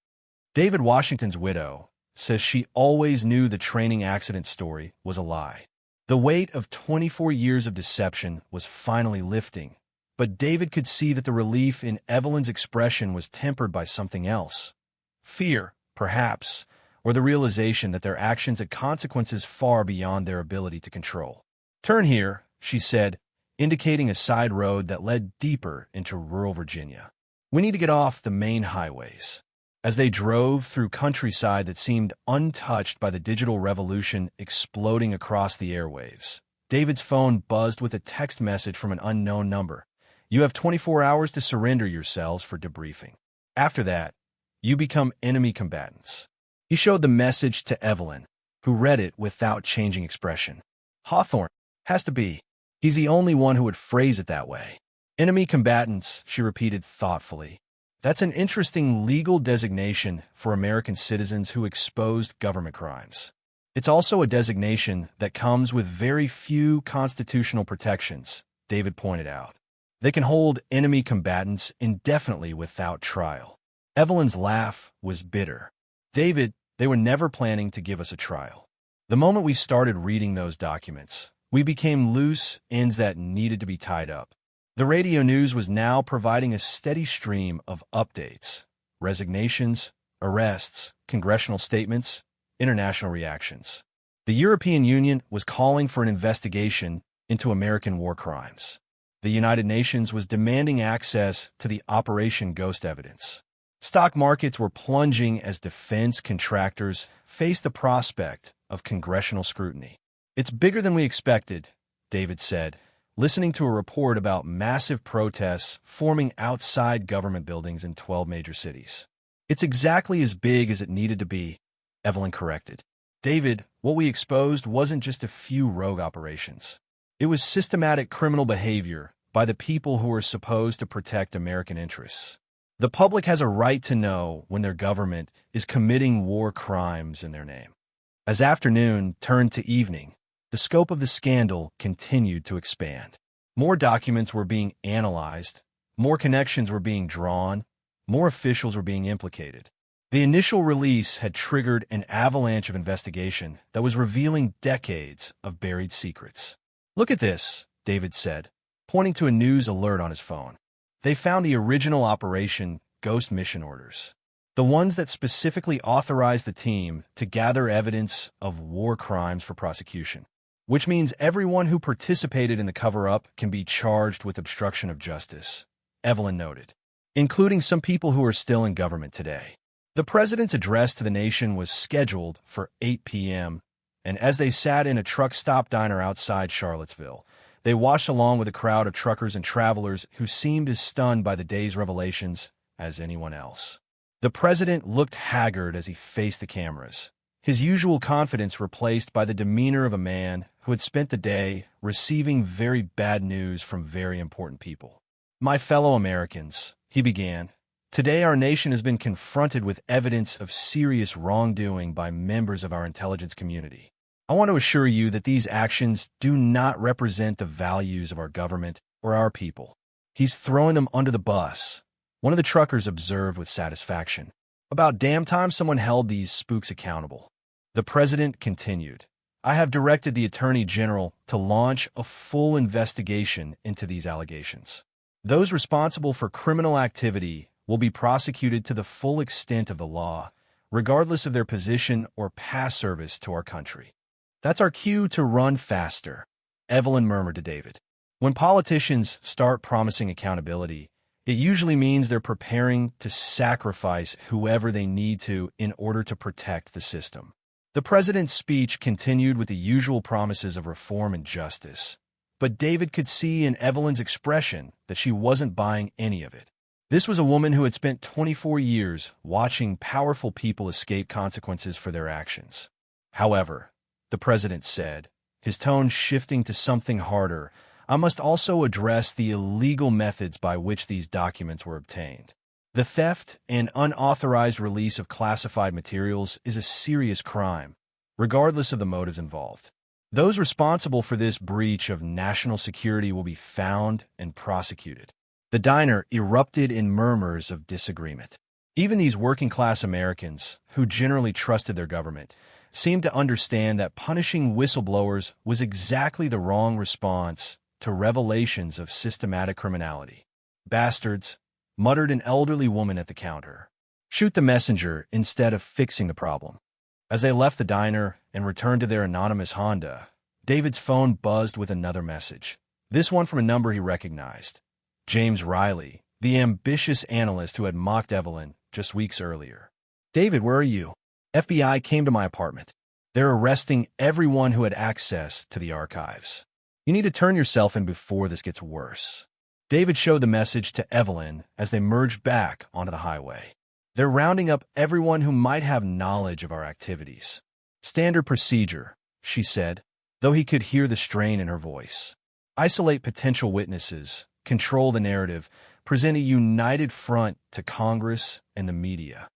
"David Washington's widow says she always knew the training accident story was a lie." The weight of 24 years of deception was finally lifting, but David could see that the relief in Evelyn's expression was tempered by something else. Fear, perhaps, or the realization that their actions had consequences far beyond their ability to control. "Turn here," she said, indicating a side road that led deeper into rural Virginia. "We need to get off the main highways." As they drove through countryside that seemed untouched by the digital revolution exploding across the airwaves, David's phone buzzed with a text message from an unknown number. "You have 24 hours to surrender yourselves for debriefing. After that, you become enemy combatants." He showed the message to Evelyn, who read it without changing expression. "Hawthorne has to be. He's the only one who would phrase it that way." "Enemy combatants," she repeated thoughtfully. "That's an interesting legal designation for American citizens who exposed government crimes. It's also a designation that comes with very few constitutional protections," David pointed out. "They can hold enemy combatants indefinitely without trial." Evelyn's laugh was bitter. "David, they were never planning to give us a trial. The moment we started reading those documents, we became loose ends that needed to be tied up." The radio news was now providing a steady stream of updates, resignations, arrests, congressional statements, international reactions. The European Union was calling for an investigation into American war crimes. The United Nations was demanding access to the Operation Ghost evidence. Stock markets were plunging as defense contractors faced the prospect of congressional scrutiny. "It's bigger than we expected," David said, listening to a report about massive protests forming outside government buildings in 12 major cities. "It's exactly as big as it needed to be," Evelyn corrected. "David, what we exposed wasn't just a few rogue operations. It was systematic criminal behavior by the people who are supposed to protect American interests. The public has a right to know when their government is committing war crimes in their name." As afternoon turned to evening, the scope of the scandal continued to expand. More documents were being analyzed, more connections were being drawn, more officials were being implicated. The initial release had triggered an avalanche of investigation that was revealing decades of buried secrets. "Look at this," David said, pointing to a news alert on his phone. They found the original Operation Ghost mission orders, the ones that specifically authorized the team to gather evidence of war crimes for prosecution. which means everyone who participated in the cover-up can be charged with obstruction of justice, Evelyn noted, including some people who are still in government today. The president's address to the nation was scheduled for 8 p.m., and as they sat in a truck stop diner outside Charlottesville, they watched along with a crowd of truckers and travelers who seemed as stunned by the day's revelations as anyone else. The president looked haggard as he faced the cameras, his usual confidence replaced by the demeanor of a man who had spent the day receiving very bad news from very important people. "My fellow Americans," he began, "today our nation has been confronted with evidence of serious wrongdoing by members of our intelligence community. I want to assure you that these actions do not represent the values of our government or our people." "He's throwing them under the bus," one of the truckers observed with satisfaction. "About damn time someone held these spooks accountable." The president continued, "I have directed the Attorney General to launch a full investigation into these allegations. Those responsible for criminal activity will be prosecuted to the full extent of the law, regardless of their position or past service to our country." "That's our cue to run faster," Evelyn murmured to David. When politicians start promising accountability, it usually means they're preparing to sacrifice whoever they need to in order to protect the system. The president's speech continued with the usual promises of reform and justice, but David could see in Evelyn's expression that she wasn't buying any of it. This was a woman who had spent 24 years watching powerful people escape consequences for their actions. "However," the president said, his tone shifting to something harder, "I must also address the illegal methods by which these documents were obtained. The theft and unauthorized release of classified materials is a serious crime, regardless of the motives involved. Those responsible for this breach of national security will be found and prosecuted." The diner erupted in murmurs of disagreement. Even these working-class Americans, who generally trusted their government, seemed to understand that punishing whistleblowers was exactly the wrong response to revelations of systematic criminality. "Bastards," muttered an elderly woman at the counter. "Shoot the messenger instead of fixing the problem." As they left the diner and returned to their anonymous Honda, David's phone buzzed with another message, this one from a number he recognized. James Riley, the ambitious analyst who had mocked Evelyn just weeks earlier. "David, where are you? FBI came to my apartment. They're arresting everyone who had access to the archives. You need to turn yourself in before this gets worse." David showed the message to Evelyn as they merged back onto the highway. "They're rounding up everyone who might have knowledge of our activities." "Standard procedure," she said, though he could hear the strain in her voice. "Isolate potential witnesses, control the narrative, present a united front to Congress and the media."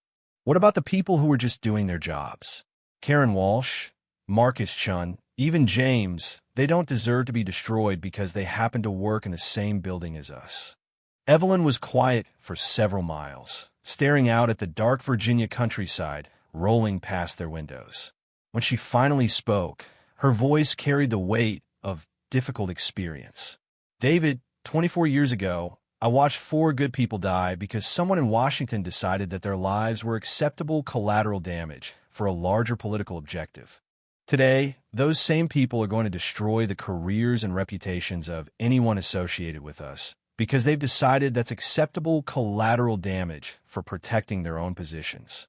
"What about the people who were just doing their jobs? Karen Walsh, Marcus Chun, even James, they don't deserve to be destroyed because they happen to work in the same building as us." Evelyn was quiet for several miles, staring out at the dark Virginia countryside rolling past their windows. When she finally spoke, her voice carried the weight of difficult experience. "David, 24 years ago, I watched 4 good people die because someone in Washington decided that their lives were acceptable collateral damage for a larger political objective. Today, those same people are going to destroy the careers and reputations of anyone associated with us because they've decided that's acceptable collateral damage for protecting their own positions."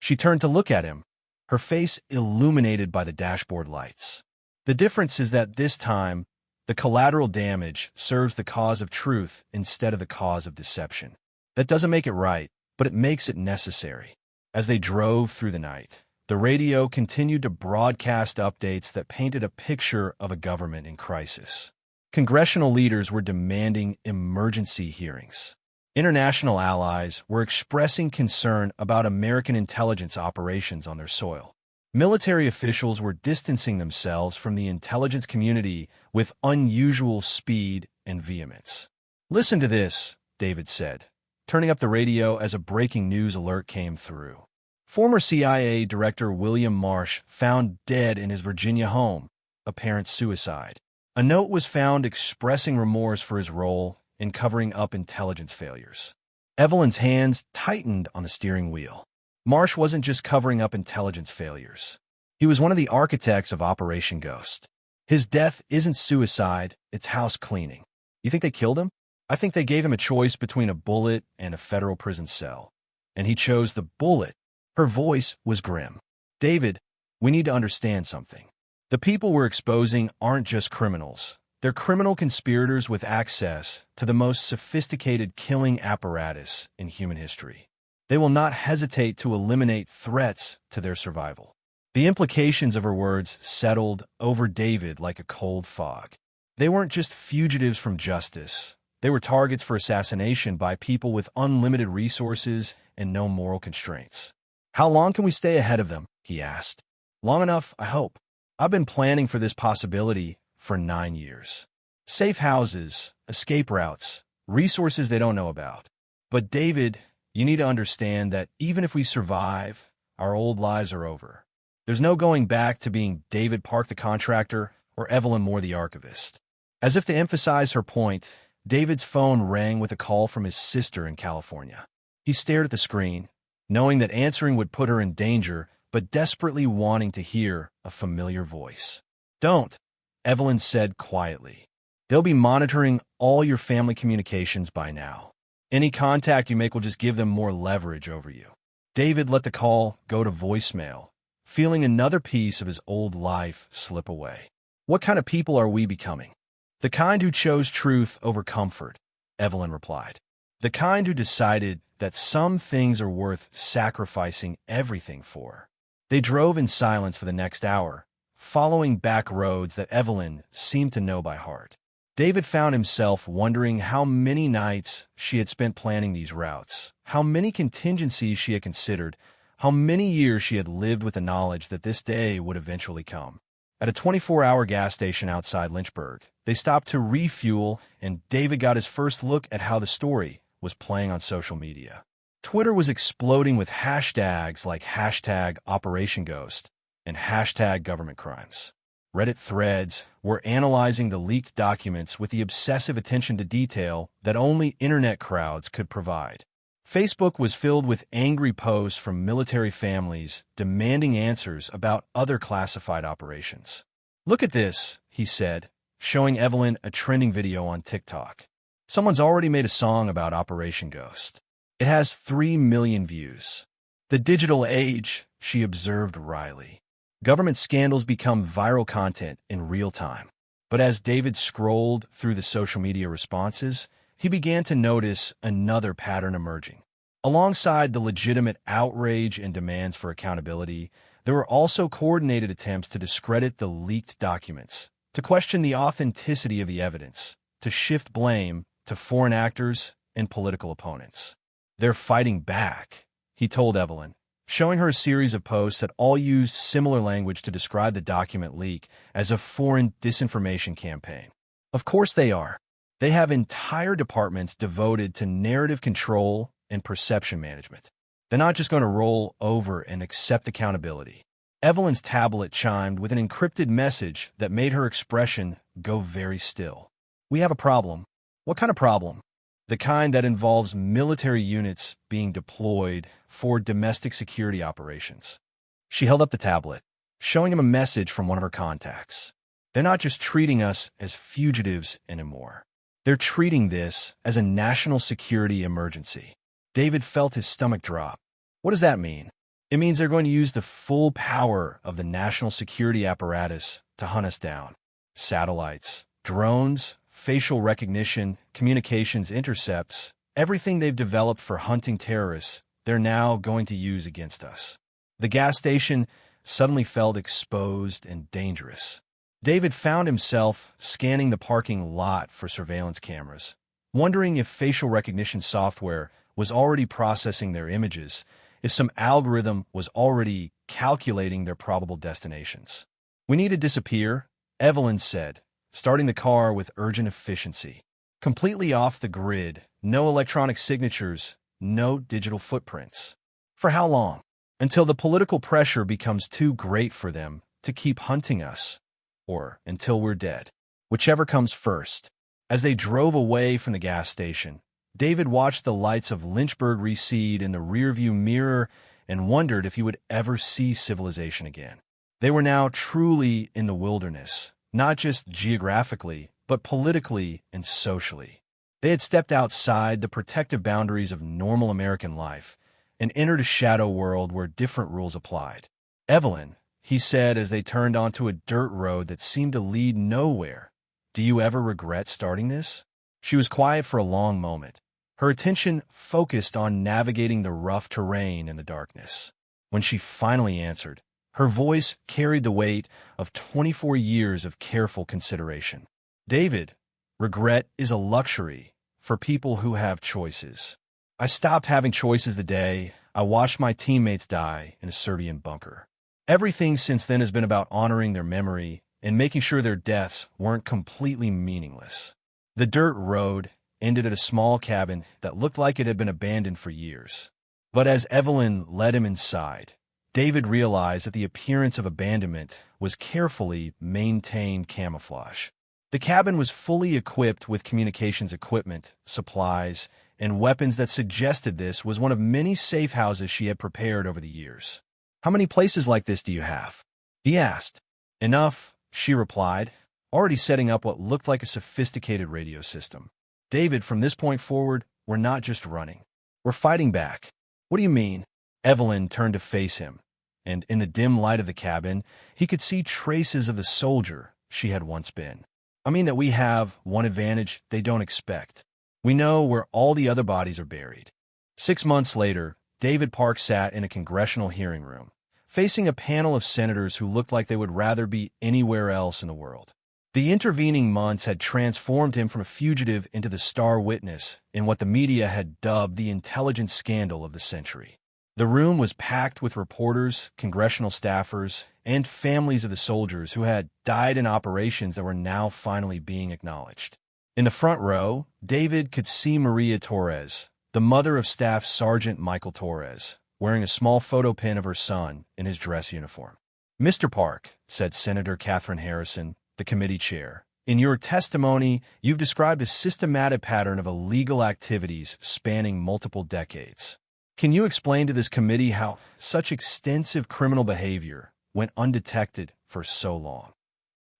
She turned to look at him, her face illuminated by the dashboard lights. "The difference is that this time, the collateral damage serves the cause of truth instead of the cause of deception. That doesn't make it right, but it makes it necessary." As they drove through the night, the radio continued to broadcast updates that painted a picture of a government in crisis. Congressional leaders were demanding emergency hearings. International allies were expressing concern about American intelligence operations on their soil. Military officials were distancing themselves from the intelligence community with unusual speed and vehemence. "Listen to this," David said, turning up the radio as a breaking news alert came through. Former CIA Director William Marsh found dead in his Virginia home, apparent suicide. A note was found expressing remorse for his role in covering up intelligence failures. Evelyn's hands tightened on the steering wheel. Marsh wasn't just covering up intelligence failures. He was one of the architects of Operation Ghost. His death isn't suicide, it's house cleaning. You think they killed him? I think they gave him a choice between a bullet and a federal prison cell. And he chose the bullet. Her voice was grim. David, we need to understand something. The people we're exposing aren't just criminals. They're criminal conspirators with access to the most sophisticated killing apparatus in human history. They will not hesitate to eliminate threats to their survival. The implications of her words settled over David like a cold fog. They weren't just fugitives from justice. They were targets for assassination by people with unlimited resources and no moral constraints. How long can we stay ahead of them? He asked. Long enough, I hope. I've been planning for this possibility for 9 years. Safe houses, escape routes, resources they don't know about. But David, you need to understand that even if we survive, our old lives are over. There's no going back to being David Park the contractor or Evelyn Moore the archivist. As if to emphasize her point, David's phone rang with a call from his sister in California. He stared at the screen, knowing that answering would put her in danger, but desperately wanting to hear a familiar voice. Don't, Evelyn said quietly. They'll be monitoring all your family communications by now. Any contact you make will just give them more leverage over you. David let the call go to voicemail, feeling another piece of his old life slip away. What kind of people are we becoming? The kind who chose truth over comfort, Evelyn replied. The kind who decided that some things are worth sacrificing everything for. They drove in silence for the next hour, following back roads that Evelyn seemed to know by heart. David found himself wondering how many nights she had spent planning these routes, how many contingencies she had considered, how many years she had lived with the knowledge that this day would eventually come. At a 24-hour gas station outside Lynchburg, they stopped to refuel, and David got his first look at how the story was playing on social media. Twitter was exploding with hashtags like hashtag Operation Ghost and hashtag government crimes. Reddit threads were analyzing the leaked documents with the obsessive attention to detail that only internet crowds could provide. Facebook was filled with angry posts from military families demanding answers about other classified operations. Look at this, he said, showing Evelyn a trending video on TikTok. Someone's already made a song about Operation Ghost. It has 3 million views. The digital age, she observed wryly. Government scandals become viral content in real time. But as David scrolled through the social media responses, he began to notice another pattern emerging. Alongside the legitimate outrage and demands for accountability, there were also coordinated attempts to discredit the leaked documents, to question the authenticity of the evidence, to shift blame to foreign actors and political opponents. They're fighting back, he told Evelyn, showing her a series of posts that all used similar language to describe the document leak as a foreign disinformation campaign. Of course they are. They have entire departments devoted to narrative control and perception management. They're not just going to roll over and accept accountability. Evelyn's tablet chimed with an encrypted message that made her expression go very still. We have a problem. What kind of problem? The kind that involves military units being deployed for domestic security operations. She held up the tablet, showing him a message from one of her contacts. They're not just treating us as fugitives anymore. They're treating this as a national security emergency. David felt his stomach drop. What does that mean? It means they're going to use the full power of the national security apparatus to hunt us down. Satellites, drones, facial recognition, communications intercepts, everything they've developed for hunting terrorists, they're now going to use against us. The gas station suddenly felt exposed and dangerous. David found himself scanning the parking lot for surveillance cameras, wondering if facial recognition software was already processing their images, if some algorithm was already calculating their probable destinations. We need to disappear, Evelyn said, starting the car with urgent efficiency. Completely off the grid, no electronic signatures, no digital footprints. For how long? Until the political pressure becomes too great for them to keep hunting us, or until we're dead. Whichever comes first. As they drove away from the gas station, David watched the lights of Lynchburg recede in the rearview mirror and wondered if he would ever see civilization again. They were now truly in the wilderness, not just geographically, but politically and socially. They had stepped outside the protective boundaries of normal American life and entered a shadow world where different rules applied. "Evelyn," he said as they turned onto a dirt road that seemed to lead nowhere, "do you ever regret starting this?" She was quiet for a long moment, her attention focused on navigating the rough terrain in the darkness. When she finally answered, her voice carried the weight of 24 years of careful consideration. "David, regret is a luxury for people who have choices. I stopped having choices the day I watched my teammates die in a Serbian bunker. Everything since then has been about honoring their memory and making sure their deaths weren't completely meaningless." The dirt road ended at a small cabin that looked like it had been abandoned for years. But as Evelyn led him inside, David realized that the appearance of abandonment was carefully maintained camouflage. The cabin was fully equipped with communications equipment, supplies, and weapons that suggested this was one of many safe houses she had prepared over the years. "How many places like this do you have?" he asked. "Enough," she replied, already setting up what looked like a sophisticated radio system. "David, from this point forward, we're not just running. We're fighting back." "What do you mean?" Evelyn turned to face him, and in the dim light of the cabin, he could see traces of the soldier she had once been. "I mean that we have one advantage they don't expect. We know where all the other bodies are buried." 6 months later, David Park sat in a congressional hearing room, facing a panel of senators who looked like they would rather be anywhere else in the world. The intervening months had transformed him from a fugitive into the star witness in what the media had dubbed the intelligence scandal of the century. The room was packed with reporters, congressional staffers, and families of the soldiers who had died in operations that were now finally being acknowledged. In the front row, David could see Maria Torres, the mother of Staff Sergeant Michael Torres, wearing a small photo pin of her son in his dress uniform. "Mr. Park," said Senator Katherine Harrison, the committee chair, "in your testimony, you've described a systematic pattern of illegal activities spanning multiple decades. Can you explain to this committee how such extensive criminal behavior went undetected for so long?"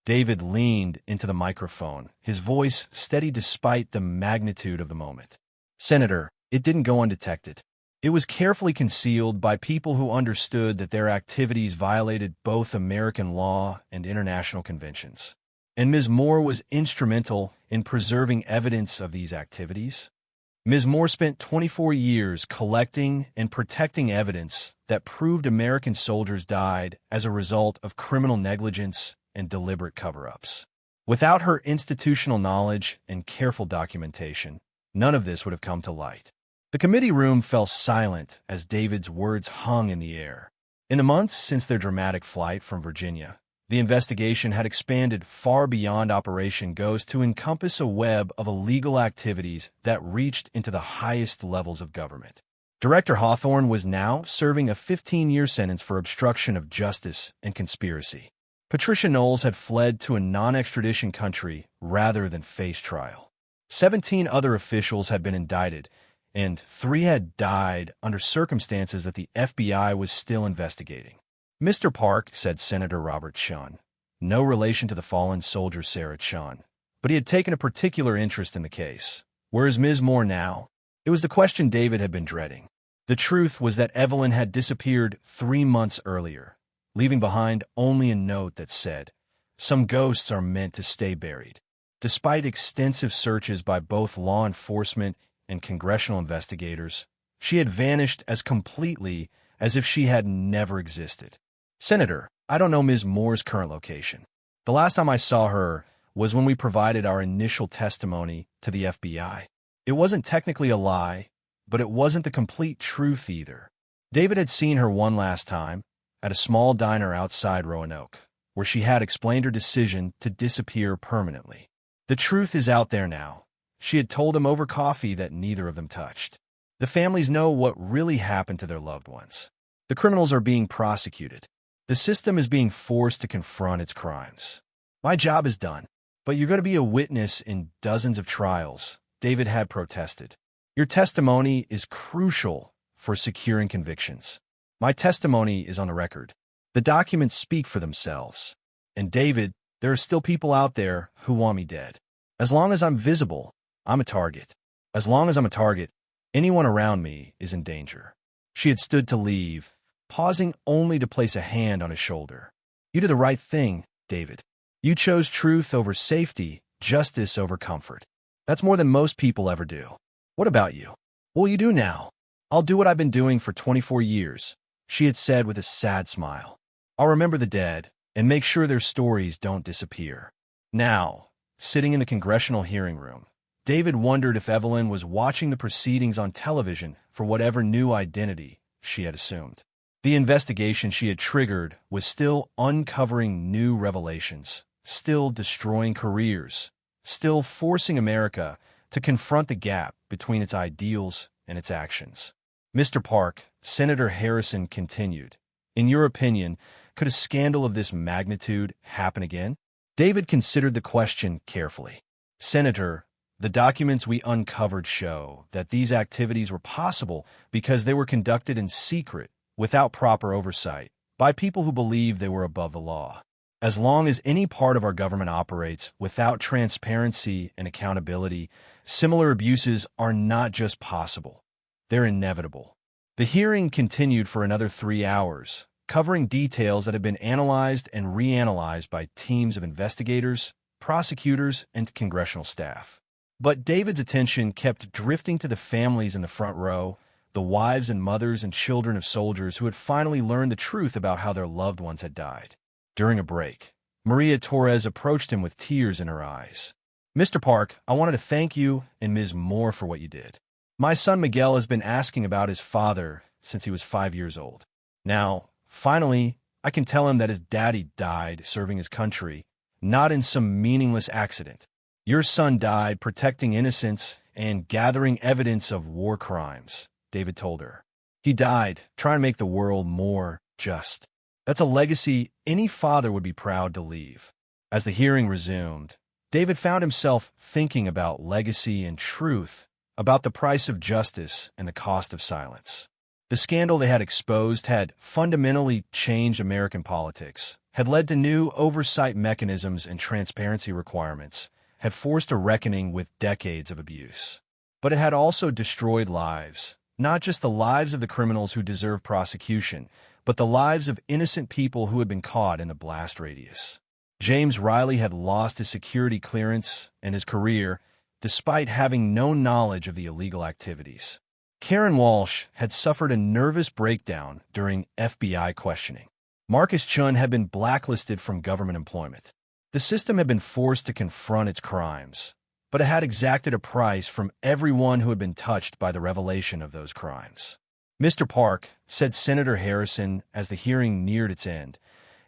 David leaned into the microphone, his voice steady despite the magnitude of the moment. "Senator, it didn't go undetected. It was carefully concealed by people who understood that their activities violated both American law and international conventions. And Ms. Moore was instrumental in preserving evidence of these activities. Ms. Moore spent 24 years collecting and protecting evidence that proved American soldiers died as a result of criminal negligence and deliberate cover-ups. Without her institutional knowledge and careful documentation, none of this would have come to light." The committee room fell silent as David's words hung in the air. In the months since their dramatic flight from Virginia, the investigation had expanded far beyond Operation Ghost to encompass a web of illegal activities that reached into the highest levels of government. Director Hawthorne was now serving a 15-year sentence for obstruction of justice and conspiracy. Patricia Knowles had fled to a non-extradition country rather than face trial. 17 other officials had been indicted, and 3 had died under circumstances that the FBI was still investigating. "Mr. Park," said Senator Robert Chun, no relation to the fallen soldier Sarah Chun, but he had taken a particular interest in the case. "Where is Ms. Moore now?" It was the question David had been dreading. The truth was that Evelyn had disappeared 3 months earlier, leaving behind only a note that said, "Some ghosts are meant to stay buried." Despite extensive searches by both law enforcement and congressional investigators, she had vanished as completely as if she had never existed. "Senator, I don't know Ms. Moore's current location. The last time I saw her was when we provided our initial testimony to the FBI. It wasn't technically a lie, but it wasn't the complete truth either." David had seen her one last time at a small diner outside Roanoke, where she had explained her decision to disappear permanently. The truth is out there now. She had told them over coffee that neither of them touched. The families know what really happened to their loved ones. The criminals are being prosecuted. The system is being forced to confront its crimes. "My job is done, but you're going to be a witness in dozens of trials," David had protested. "Your testimony is crucial for securing convictions." "My testimony is on the record. The documents speak for themselves." And David, There are still people out there who want me dead. As long as I'm visible, I'm a target. As long as I'm a target, anyone around me is in danger. She had stood to leave, pausing only to place a hand on his shoulder. You did the right thing, David. You chose truth over safety, justice over comfort. That's more than most people ever do. What about you? What will you do now? I'll do what I've been doing for 24 years, she had said with a sad smile. I'll remember the dead and make sure their stories don't disappear. Now, sitting in the congressional hearing room, David wondered if Evelyn was watching the proceedings on television for whatever new identity she had assumed. The investigation she had triggered was still uncovering new revelations, still destroying careers, still forcing America to confront the gap between its ideals and its actions. Mr. Park, Senator Harrison continued, in your opinion, could a scandal of this magnitude happen again? David considered the question carefully. Senator, the documents we uncovered show that these activities were possible because they were conducted in secret, without proper oversight, by people who believed they were above the law. As long as any part of our government operates without transparency and accountability, similar abuses are not just possible, they're inevitable. The hearing continued for another 3 hours, covering details that had been analyzed and reanalyzed by teams of investigators, prosecutors, and congressional staff. But David's attention kept drifting to the families in the front row, the wives and mothers and children of soldiers who had finally learned the truth about how their loved ones had died. During a break, Maria Torres approached him with tears in her eyes. Mr. Park, I wanted to thank you and Ms. Moore for what you did. My son Miguel has been asking about his father since he was 5 years old. Now, finally, I can tell him that his daddy died serving his country, not in some meaningless accident. Your son died protecting innocents and gathering evidence of war crimes, David told her. He died trying to make the world more just. That's a legacy any father would be proud to leave. As the hearing resumed, David found himself thinking about legacy and truth, about the price of justice and the cost of silence. The scandal they had exposed had fundamentally changed American politics, had led to new oversight mechanisms and transparency requirements, had forced a reckoning with decades of abuse. But it had also destroyed lives, not just the lives of the criminals who deserve prosecution, but the lives of innocent people who had been caught in the blast radius. James Riley had lost his security clearance and his career, despite having no knowledge of the illegal activities. Karen Walsh had suffered a nervous breakdown during FBI questioning. Marcus Chun had been blacklisted from government employment. The system had been forced to confront its crimes, but it had exacted a price from everyone who had been touched by the revelation of those crimes. Mr. Park, said Senator Harrison as the hearing neared its end,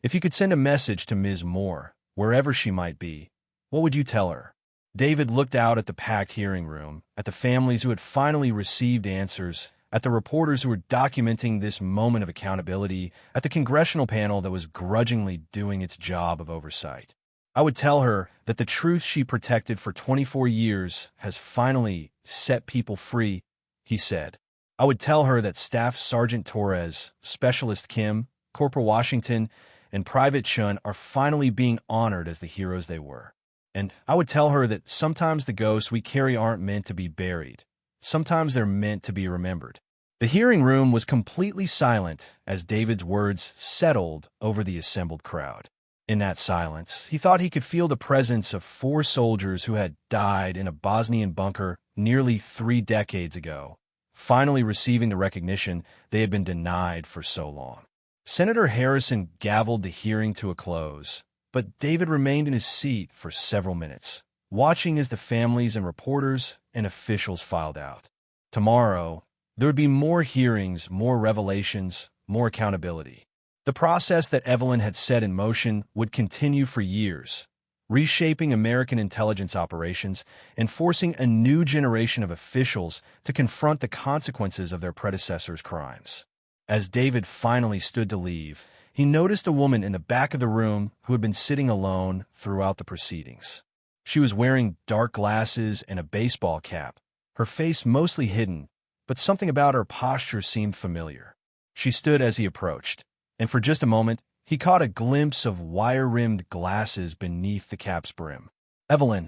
if you could send a message to Ms. Moore, wherever she might be, what would you tell her? David looked out at the packed hearing room, at the families who had finally received answers, at the reporters who were documenting this moment of accountability, at the congressional panel that was grudgingly doing its job of oversight. I would tell her that the truth she protected for 24 years has finally set people free, he said. I would tell her that Staff Sergeant Torres, Specialist Kim, Corporal Washington, and Private Chun are finally being honored as the heroes they were. And I would tell her that sometimes the ghosts we carry aren't meant to be buried. Sometimes they're meant to be remembered. The hearing room was completely silent as David's words settled over the assembled crowd. In that silence, he thought he could feel the presence of 4 soldiers who had died in a Bosnian bunker nearly 3 decades ago, finally receiving the recognition they had been denied for so long. Senator Harrison gavelled the hearing to a close, but David remained in his seat for several minutes, watching as the families and reporters and officials filed out. Tomorrow, there would be more hearings, more revelations, more accountability. The process that Evelyn had set in motion would continue for years, reshaping American intelligence operations and forcing a new generation of officials to confront the consequences of their predecessors' crimes. As David finally stood to leave, he noticed a woman in the back of the room who had been sitting alone throughout the proceedings. She was wearing dark glasses and a baseball cap, her face mostly hidden, but something about her posture seemed familiar. She stood as he approached, and for just a moment, he caught a glimpse of wire-rimmed glasses beneath the cap's brim. Evelyn.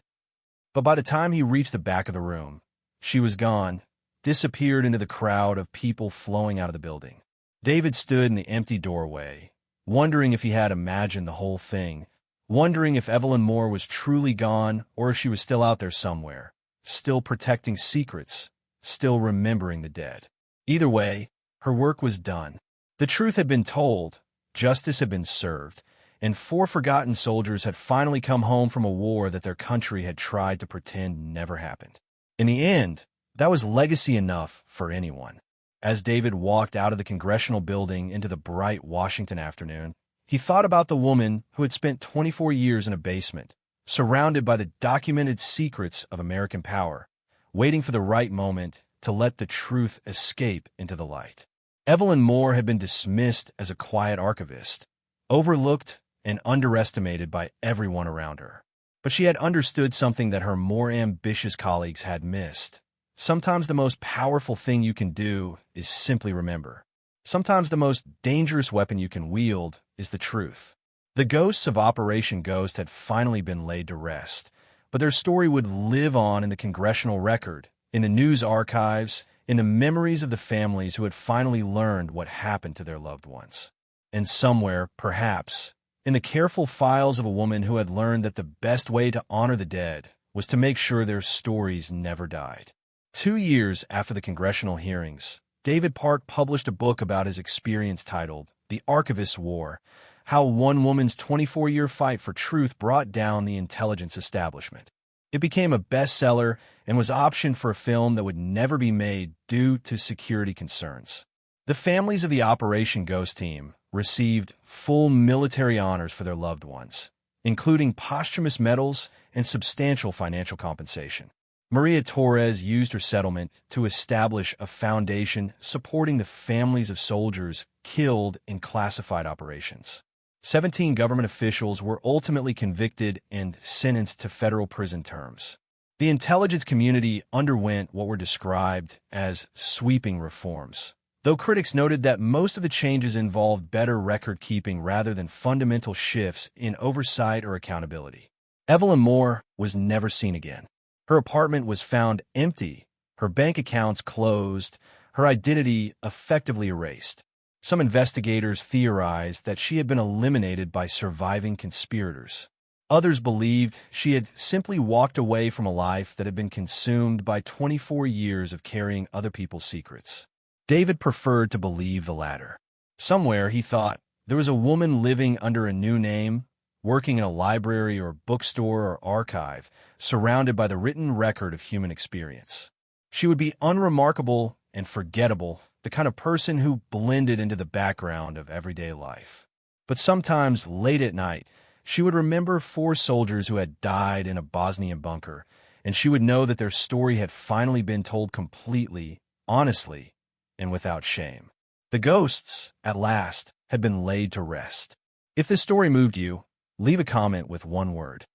But by the time he reached the back of the room, she was gone, disappeared into the crowd of people flowing out of the building. David stood in the empty doorway, wondering if he had imagined the whole thing, wondering if Evelyn Moore was truly gone or if she was still out there somewhere, still protecting secrets, still remembering the dead. Either way, her work was done. The truth had been told, justice had been served, and 4 forgotten soldiers had finally come home from a war that their country had tried to pretend never happened. In the end, that was legacy enough for anyone. As David walked out of the congressional building into the bright Washington afternoon, he thought about the woman who had spent 24 years in a basement, surrounded by the documented secrets of American power, waiting for the right moment to let the truth escape into the light. Evelyn Moore had been dismissed as a quiet archivist, overlooked and underestimated by everyone around her. But she had understood something that her more ambitious colleagues had missed. Sometimes the most powerful thing you can do is simply remember. Sometimes the most dangerous weapon you can wield is the truth. The ghosts of Operation Ghost had finally been laid to rest, but their story would live on in the congressional record, in the news archives, in the memories of the families who had finally learned what happened to their loved ones. And somewhere, perhaps, in the careful files of a woman who had learned that the best way to honor the dead was to make sure their stories never died. 2 years after the congressional hearings, David Park published a book about his experience titled The Archivist's War, How One Woman's 24-Year Fight for Truth Brought Down the Intelligence Establishment. It became a bestseller and was optioned for a film that would never be made due to security concerns. The families of the Operation Ghost team received full military honors for their loved ones, including posthumous medals and substantial financial compensation. Maria Torres used her settlement to establish a foundation supporting the families of soldiers killed in classified operations. 17 government officials were ultimately convicted and sentenced to federal prison terms. The intelligence community underwent what were described as sweeping reforms, though critics noted that most of the changes involved better record-keeping rather than fundamental shifts in oversight or accountability. Evelyn Moore was never seen again. Her apartment was found empty, her bank accounts closed, her identity effectively erased. Some investigators theorized that she had been eliminated by surviving conspirators. Others believed she had simply walked away from a life that had been consumed by 24 years of carrying other people's secrets. David preferred to believe the latter. Somewhere, he thought, there was a woman living under a new name, working in a library or bookstore or archive, surrounded by the written record of human experience. She would be unremarkable and forgettable, the kind of person who blended into the background of everyday life. But sometimes, late at night, she would remember 4 soldiers who had died in a Bosnian bunker, and she would know that their story had finally been told completely, honestly, and without shame. The ghosts, at last, had been laid to rest. If this story moved you, leave a comment with one word: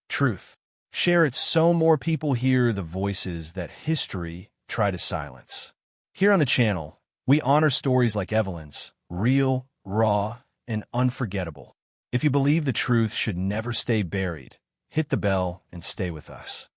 truth. Share it so more people hear the voices that history tried to silence. Here on the channel, we honor stories like Evelyn's, real, raw, and unforgettable. If you believe the truth should never stay buried, hit the bell and stay with us.